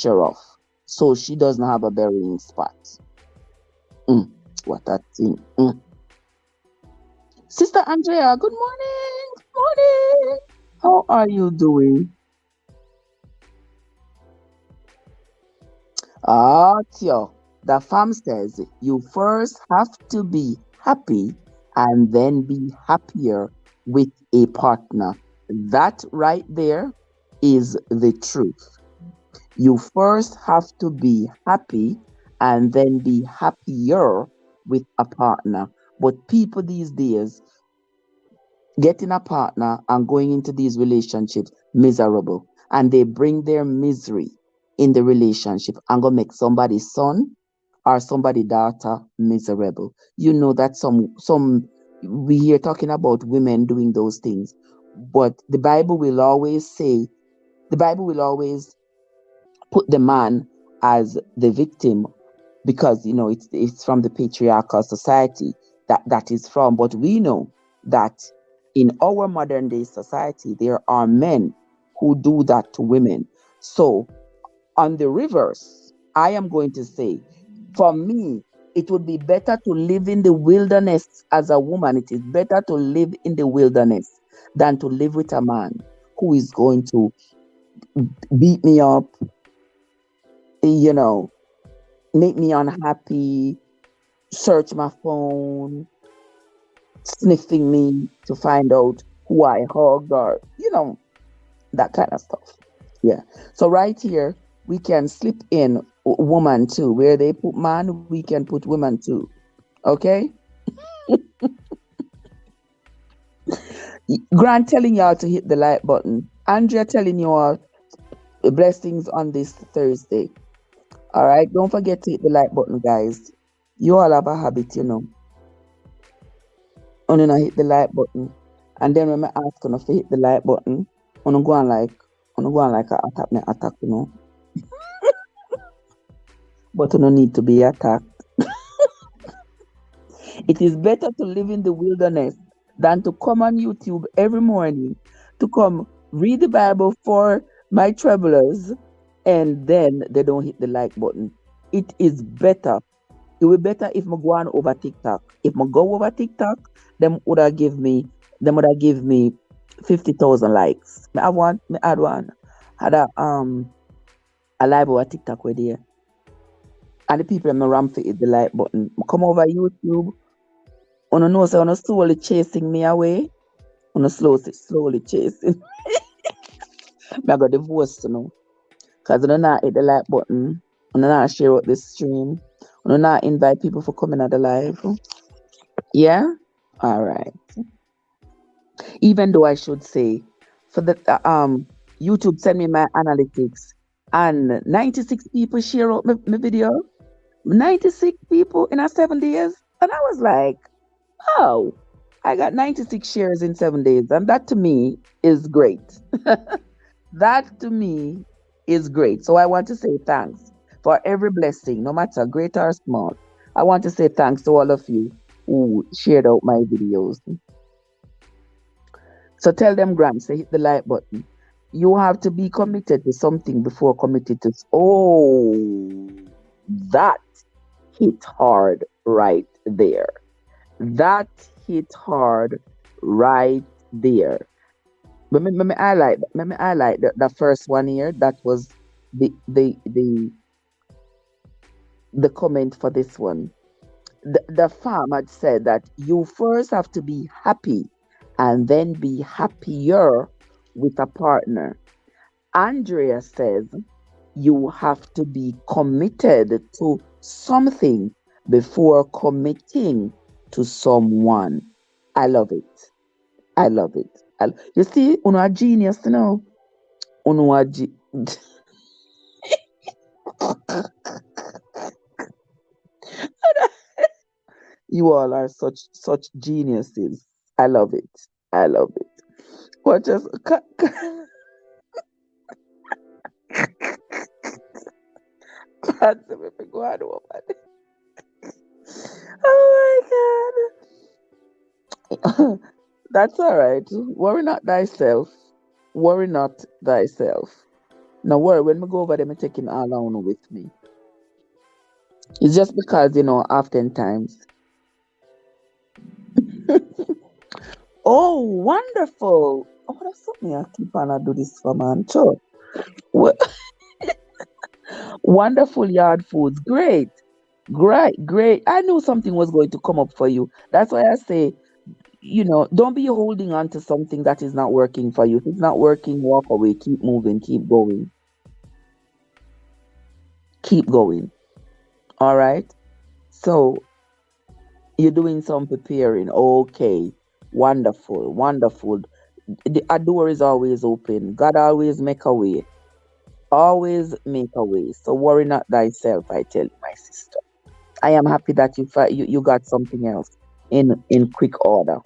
her off, so she doesn't have a burying spot. Mm, what a thing. Sister Andrea, good morning. Good morning. How are you doing? Tio, the farm says you first have to be happy and then be happier with a partner. That right there is the truth. You first have to be happy and then be happier with a partner. But people these days getting a partner and going into these relationships miserable, and they bring their misery in the relationship and go make somebody's son or somebody daughter miserable. You know that some we hear talking about women doing those things, but the Bible will always put the man as the victim, because it's from the patriarchal society that is from. But we know that in our modern day society there are men who do that to women. So on the reverse, I am going to say, for me, it would be better to live in the wilderness as a woman. It is better to live in the wilderness than to live with a man who is going to beat me up, you know, make me unhappy, search my phone, sniffing me to find out who I hugged, or that kind of stuff. Yeah. So right here we can slip in woman too. Where they put man, we can put women too. Okay. Grant telling y'all to hit the like button. Andrea telling you all blessings on this Thursday. All right. Don't forget to hit the like button, guys. You all have a habit, and then I hit the like button. And then when I ask you to hit the like button, on go on like a attack. But you don't need to be attacked. It is better to live in the wilderness than to come on YouTube every morning to come read the Bible for my travelers, and then they don't hit the like button. It is better. It will be better if I go on over TikTok. If I go over TikTok, them would have give me 50,000 likes. Me add one. Had a live over TikTok with there. And the people in my ram for hit the like button. Come over YouTube. On know say on slowly chasing me away. On slowly chasing. I got divorced, Because I not hit the like button. I not share out this stream. I not invite people for coming at the live. Yeah? Alright. Even though I should say, for the YouTube send me my analytics, and 96 people share out my video. 96 people in a 7 days. And I was like, oh, I got 96 shares in 7 days. And that to me is great. That to me is great. So I want to say thanks for every blessing, no matter great or small. I want to say thanks to all of you who shared out my videos. So tell them, Grams, to hit the like button. You have to be committed to something before committed to. Oh, that hit hard right there. That hit hard right there. Let me highlight the first one here. That was the the the the comment for this one. The farm had said that you first have to be happy and then be happier with a partner. Andrea says you have to be committed to something before committing to someone. I love it. I love it. You see, uno a genius, you know. Uno a You all are such geniuses. I love it. I love it. What just can't see me go on, woman. Oh my god. That's all right. Worry not thyself. Worry not thyself. Now worry when we go over them, taking all on with me. It's just because, oftentimes. Oh, wonderful. Oh, that's something I keep on do this for man. Sure. Wo- Wonderful yard foods. Great. Great. Great. I knew something was going to come up for you. That's why I say, don't be holding on to something that is not working for you. If it's not working, walk away. Keep moving. Keep going. Keep going. All right. So you're doing some preparing. Okay. Wonderful. Wonderful. A door is always open. God always make a way. Always make a way. So worry not thyself, I tell you, my sister. I am happy that you got something else in quick order.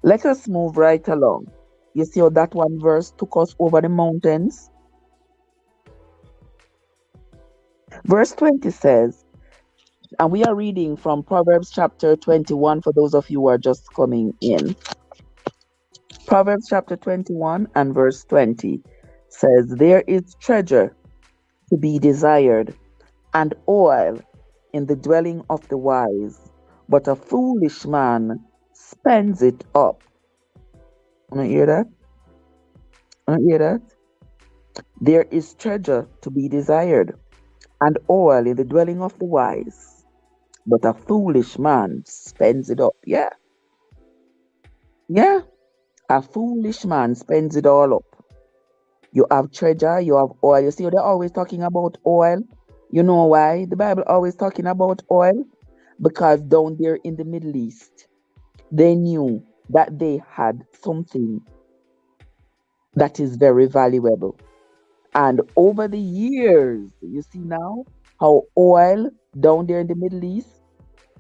Let us move right along. You see how that one verse took us over the mountains? Verse 20 says, and we are reading from Proverbs chapter 21 for those of you who are just coming in. Proverbs chapter 21 and verse 20 says, there is treasure to be desired and oil in the dwelling of the wise, but a foolish man spends it up. You hear that? You hear that? There is treasure to be desired and oil in the dwelling of the wise, but a foolish man spends it up. Yeah, yeah. A foolish man spends it all up. You have treasure, you have oil. You see, they're always talking about oil. You know why? The Bible always talking about oil because down there in the Middle East, they knew that they had something that is very valuable. And over the years, you see now how oil down there in the Middle East,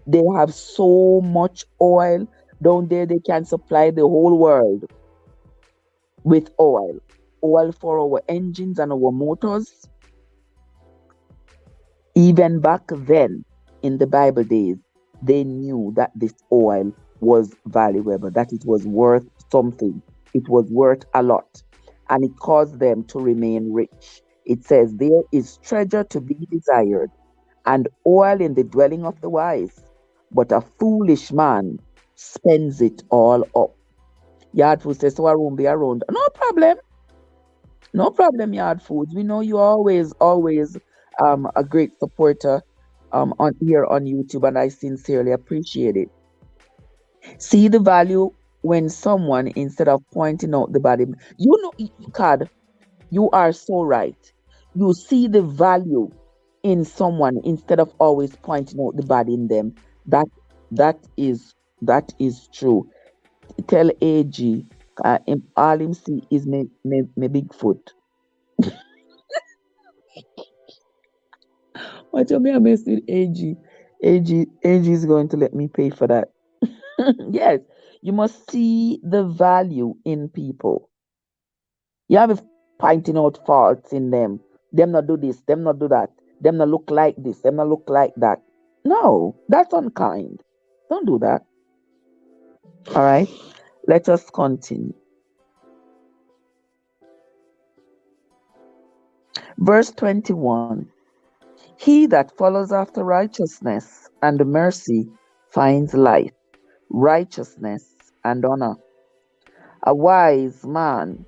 they have so much oil down there, they can supply the whole world with oil. Oil for our engines and our motors. Even back then, in the Bible days, they knew that this oil was valuable, that it was worth something. It was worth a lot. And it caused them to remain rich. It says, there is treasure to be desired, and oil in the dwelling of the wise. But a foolish man spends it all up. Yard food says, so I won't be around. No problem. No problem, Yard Foods. We know you're always a great supporter on here on YouTube, and I sincerely appreciate it. See the value when someone, instead of pointing out the body, God, you are so right. You see the value in someone instead of always pointing out the bad in them. That that is true. Tell AG, all him see is me big foot. What you mean I mess with AG? AG is going to let me pay for that. Yes, you must see the value in people. You have a pointing out faults in them. Them not do this, them not do that. Them not look like this, them not look like that. No, that's unkind. Don't do that. All right. Let us continue. Verse 21. He that follows after righteousness and mercy finds life, righteousness and honor. A wise man,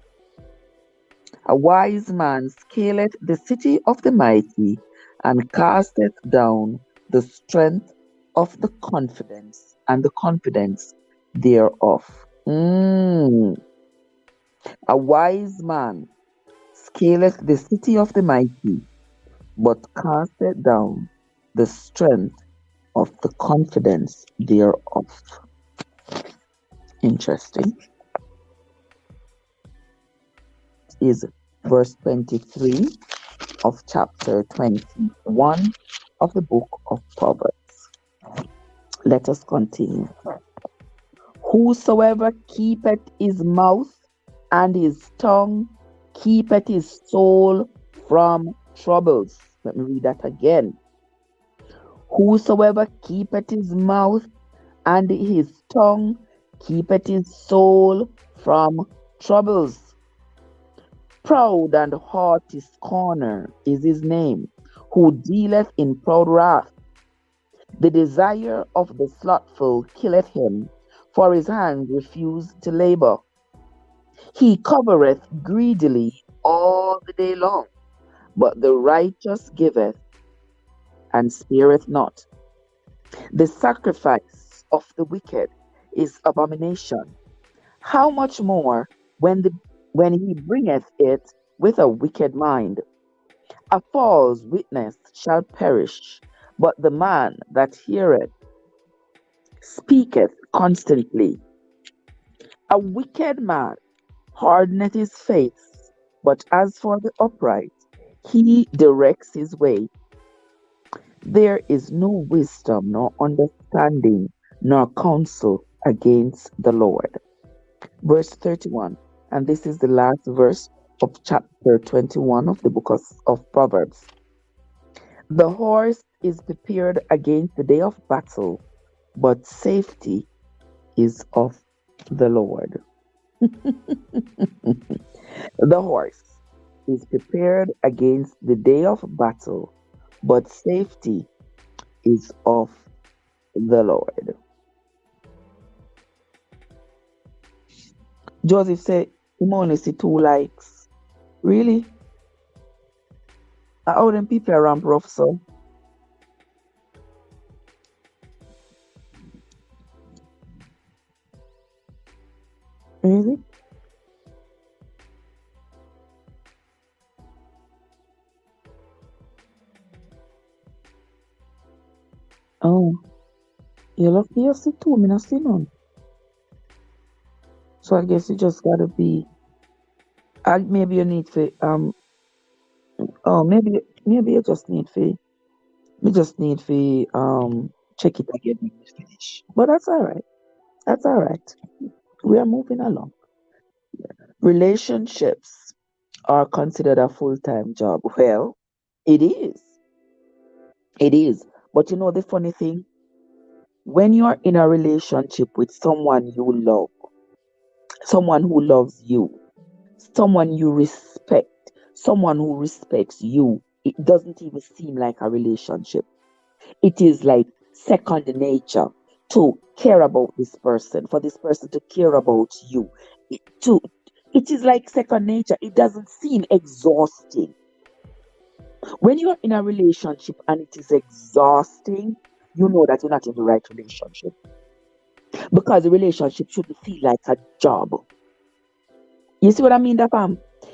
a wise man scaleth the city of the mighty and casteth down the strength of the confidence and the confidence thereof. Mm. A wise man scaleth the city of the mighty, but casteth down the strength of the confidence thereof. Interesting. Is verse 23 of chapter 21 of the book of Proverbs. Let us continue. Whosoever keepeth his mouth and his tongue keepeth his soul from troubles. Let me read that again. Whosoever keepeth his mouth and his tongue keepeth his soul from troubles. Proud and haughty scorner is his name, who dealeth in proud wrath. The desire of the slothful killeth him, for his hands refuse to labor. He covereth greedily all the day long, but the righteous giveth and spareth not. The sacrifice of the wicked is abomination. How much more when he bringeth it with a wicked mind? A false witness shall perish, but the man that heareth speaketh constantly. A wicked man hardeneth his face, but as for the upright, he directs his way. There is no wisdom, nor understanding, nor counsel against the Lord. Verse 31, and this is the last verse of chapter 21 of the book of Proverbs. The horse is prepared against the day of battle, but safety is of the Lord. The horse is prepared against the day of battle, but safety is of the Lord. Joseph said, him only see 2 likes. Really? How them people are ramp rough, so? Really? Oh, you're lucky you see 2, me not see none. So I guess you just gotta be, maybe you need to, oh, maybe you just need to, we just need to, check it again when we finish. But that's all right. That's all right. We are moving along. Relationships are considered a full-time job. Well, it is. It is. But you know the funny thing? When you're in a relationship with someone you love, someone who loves you, someone you respect, someone who respects you, it doesn't even seem like a relationship. It is like second nature to care about this person, for this person to care about you. To it is like second nature. It doesn't seem exhausting. When you're in a relationship and it is exhausting, you know that you're not in the right relationship. Because the relationship shouldn't feel like a job. You see what I mean, that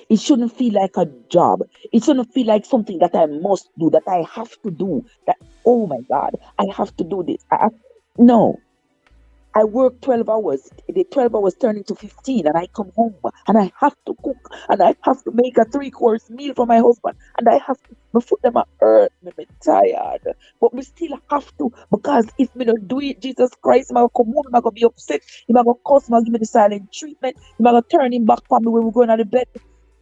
it shouldn't feel like a job. It shouldn't feel like something that I must do, that I have to do. That, oh my God, I have to do this. No. I work 12 hours. The 12 hours turn into 15, and I come home and I have to cook and I have to make a three-course meal for my husband. And I have to, my foot them are hurt, me tired. But we still have to, because if me don't do it, Jesus Christ, I'm gonna come home, I'm gonna be upset, I'm gonna cuss, I'm gonna give me the silent treatment, I'm gonna turn him back for me when we're going out of bed.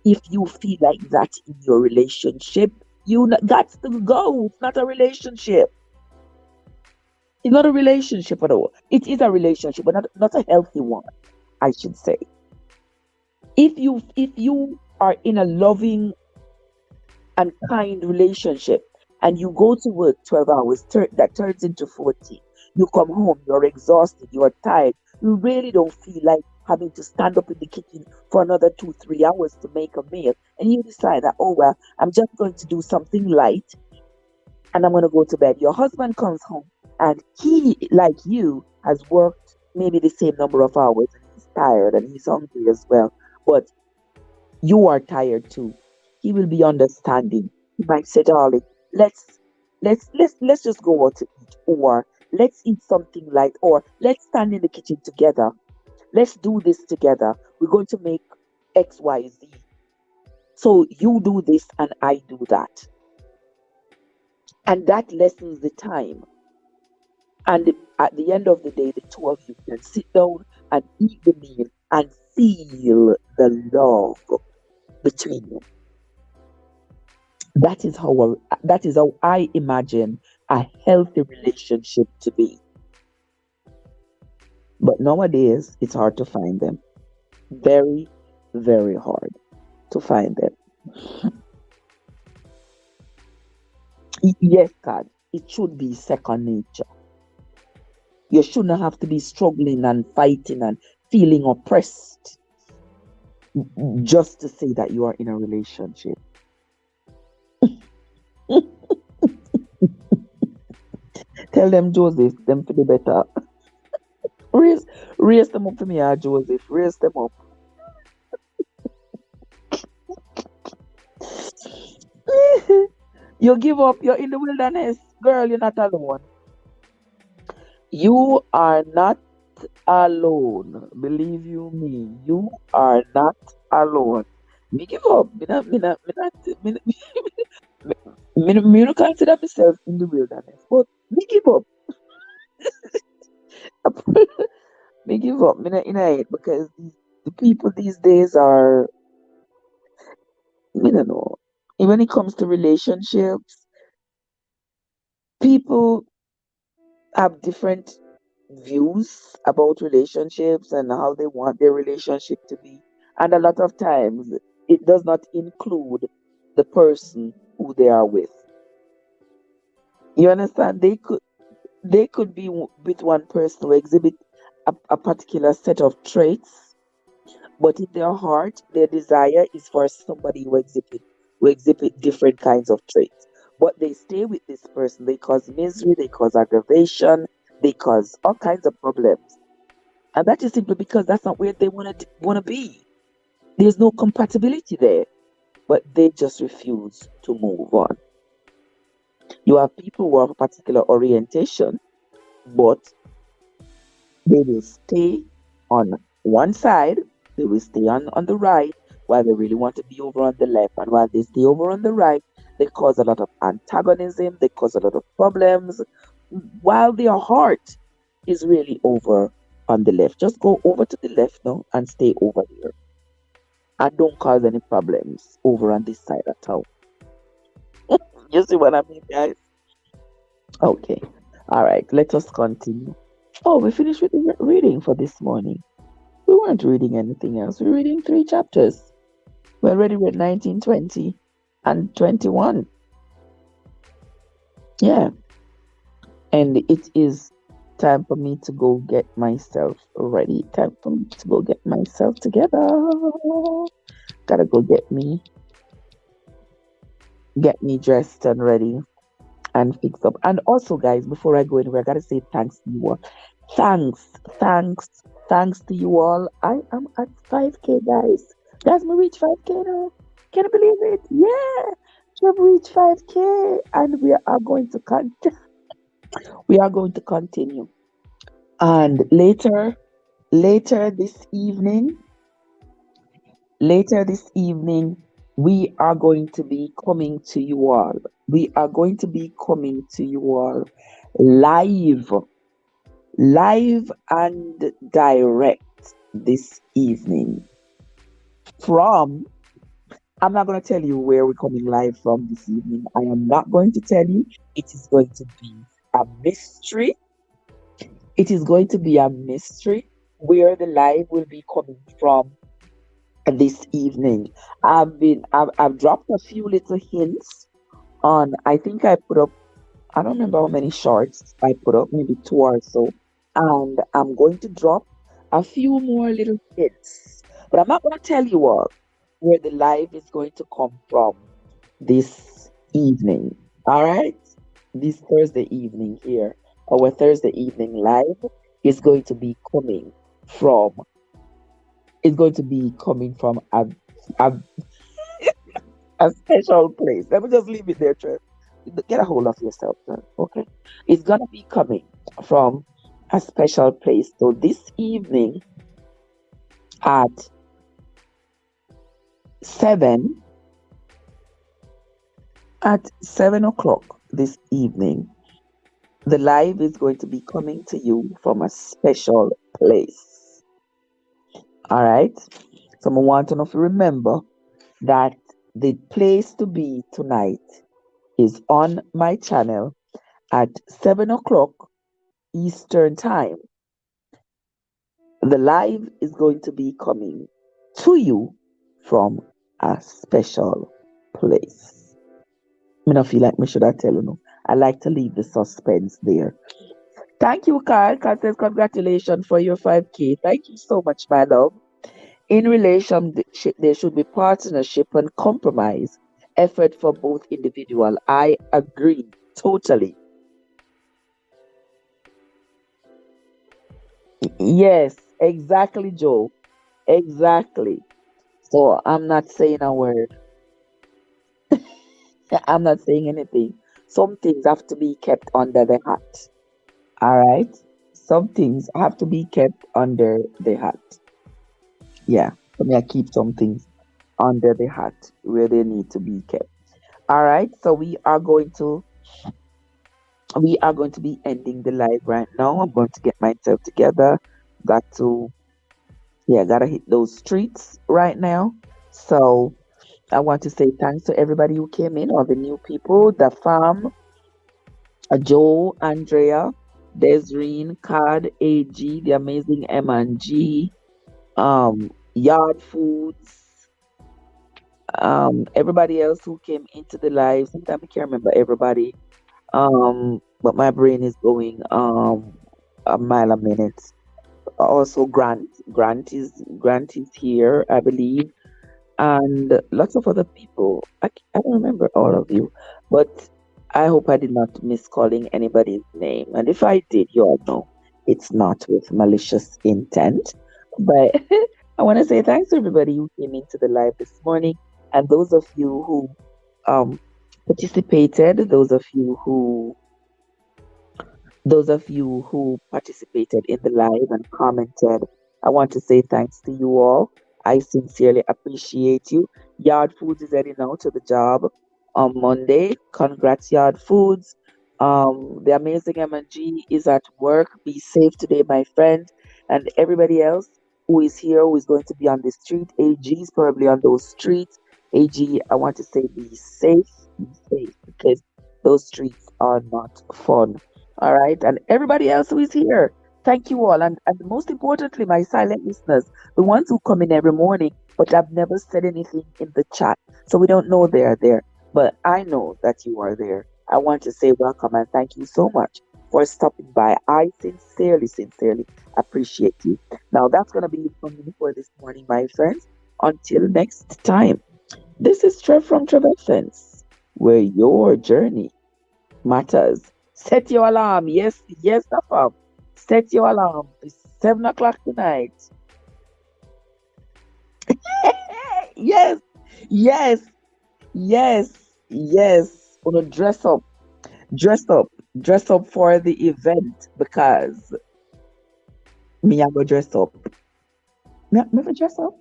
If you feel like that in your relationship, got to go. It's not a relationship. It's not a relationship at all. It is a relationship, but not a healthy one, I should say. If you are in a loving and kind relationship and you go to work 12 hours, that turns into 14. You come home, you're exhausted, you're tired. You really don't feel like having to stand up in the kitchen for another 2, 3 hours to make a meal. And you decide that, oh, well, I'm just going to do something light and I'm going to go to bed. Your husband comes home and he, like you, has worked maybe the same number of hours and he's tired and he's hungry as well. But you are tired too. He will be understanding. He might say, darling, let's let's just go out to eat, or let's eat something light, or let's stand in the kitchen together. Let's do this together. We're going to make XYZ. So you do this and I do that. And that lessens the time. And at the end of the day, the two of you can sit down and eat the meal and feel the love between you. That is how I imagine a healthy relationship to be. But nowadays, it's hard to find them. Very, very hard to find them. Yes, God, it should be second nature. You shouldn't have to be struggling and fighting and feeling oppressed just to say that you are in a relationship. Tell them, Joseph, them for the better. Raise, raise them up for me, Joseph. Raise them up. You give up. You're in the wilderness. Girl, you're not alone. You are not alone. Believe you me. You are not alone. Me give up. Me not consider myself in the wilderness. But me give up. Me give up. Me not in it because the people these days are, me don't know. When it comes to relationships, people have different views about relationships and how they want their relationship to be. And a lot of times it does not include the person who they are with. You understand? They could be with one person who exhibit a particular set of traits, but in their heart, their desire is for somebody who exhibit different kinds of traits. But they stay with this person, they cause misery, they cause aggravation, they cause all kinds of problems. And that is simply because that's not where they want to be. There's no compatibility there, but they just refuse to move on. You have people who have a particular orientation, but they will stay on one side, they will stay on the right, while they really want to be over on the left. And while they stay over on the right, they cause a lot of antagonism, they cause a lot of problems, while their heart is really over on the left. Just go over to the left now and stay over there. And don't cause any problems over on this side at all. You see what I mean, guys? Okay. All right, let us continue. Oh, we finished with the reading for this morning. We weren't reading anything else. We're reading 3 chapters. We already read 19, 20, and 21. Yeah. And it is time for me to go get myself ready. Time for me to go get myself together. Gotta go get me dressed and ready and fix up. And also, guys, before I go anywhere, I gotta say thanks to you all. Thanks, thanks, thanks to you all. I am at 5K, guys. Guys, we reach 5K now. Can you believe it? Yeah, we've reached 5K, and we are going to continue. And later this evening, later this evening, we are going to be coming to you all. We are going to be coming to you all live, live and direct this evening from, I'm not going to tell you where we're coming live from this evening. I am not going to tell you. It is going to be a mystery. It is going to be a mystery where the live will be coming from this evening. I've dropped a few little hints on, I think I put up, I don't remember how many shorts I put up, maybe two or so. And I'm going to drop a few more little hints. But I'm not going to tell you all where the live is going to come from this evening. All right? This Thursday evening here, our Thursday evening live is going to be coming from, is going to be coming from a, a special place. Let me just leave it there, Trev. Get a hold of yourself, Trev. Okay? It's going to be coming from a special place. So this evening at 7, at 7 o'clock this evening, the live is going to be coming to you from a special place. All right? So I want to know if you remember that the place to be tonight is on my channel at 7 o'clock Eastern Time. The live is going to be coming to you from a special place. I don't feel like me should I tell you no. I like to leave the suspense there. Thank you, Carl. Carl says congratulations for your 5K. Thank you so much, my love. In relationship, there should be partnership and compromise, effort for both individual. I agree totally. Yes, exactly, Joe. Exactly. So I'm not saying a word. I'm not saying anything. Some things have to be kept under the hat. All right. Some things have to be kept under the hat. Yeah. For me, I keep some things under the hat where they need to be kept. All right. So we are going to be ending the live right now. I'm going to get myself together. Got to, yeah, gotta hit those streets right now. So I want to say thanks to everybody who came in, all the new people, the fam, Joe, Andrea, Desreen, Card, AG, the amazing M and G, Yard Foods, everybody else who came into the live. Sometimes I can't remember everybody. But my brain is going a mile a minute. Also, Grant is here, I believe, and lots of other people. I don't remember all of you, but I hope I did not miss calling anybody's name. And if I did, you all know it's not with malicious intent. But I want to say thanks to everybody who came into the live this morning, and um, participated, those of you who participated in the live and commented. I want to say thanks to you all. I sincerely appreciate you. Yard Foods is heading out to the job on Monday. Congrats, Yard Foods. The amazing M&G is at work. Be safe today, my friend. And everybody else who is here, who is going to be on the street. AG is probably on those streets. AG, I want to say be safe, because those streets are not fun. All right. And everybody else who is here, thank you all. And most importantly, my silent listeners, the ones who come in every morning, but have never said anything in the chat. So we don't know they're there. But I know that you are there. I want to say welcome and thank you so much for stopping by. I sincerely, sincerely appreciate you. Now, that's going to be it from me for this morning, my friends. Until next time, this is Trev from Trevessence, where your journey matters. Set your alarm. Yes, yes, Papa. Set your alarm. It's 7 o'clock tonight. Yes, yes, yes, yes. Gonna dress up, dress up, dress up for the event, because Me I go dress up. Me for dress up.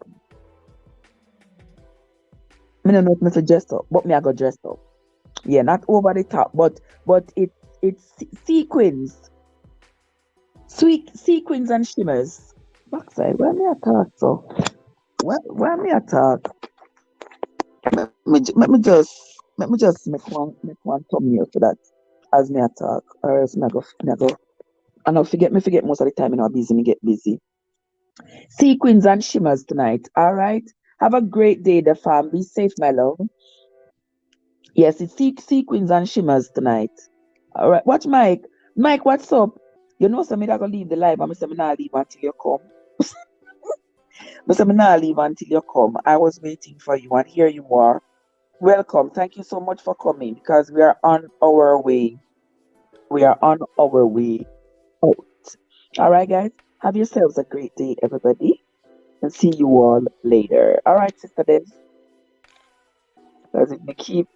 Me no know if me for dress up, but me I go dress up. Yeah, not over the top, but it's sequins, sweet sequins and shimmers. Backside, where me I talk so? Where me I talk? Let me just make one thumbnail for that as me I talk, or else me I go. And I forget most of the time. Busy, me get busy. Sequins and shimmers tonight. All right. Have a great day, the fam. Be safe, my love. Yes, it's sequins and shimmers tonight. All right. Watch Mike. Mike, what's up? You know, some me that gonna leave the live. I'm say me not leave until you come. But say me not leave until you come. I was waiting for you, and here you are. Welcome. Thank you so much for coming because we are on our way. We are on our way out. All right, guys. Have yourselves a great day, everybody, and see you all later. All right, Sister Debs. Because if we keep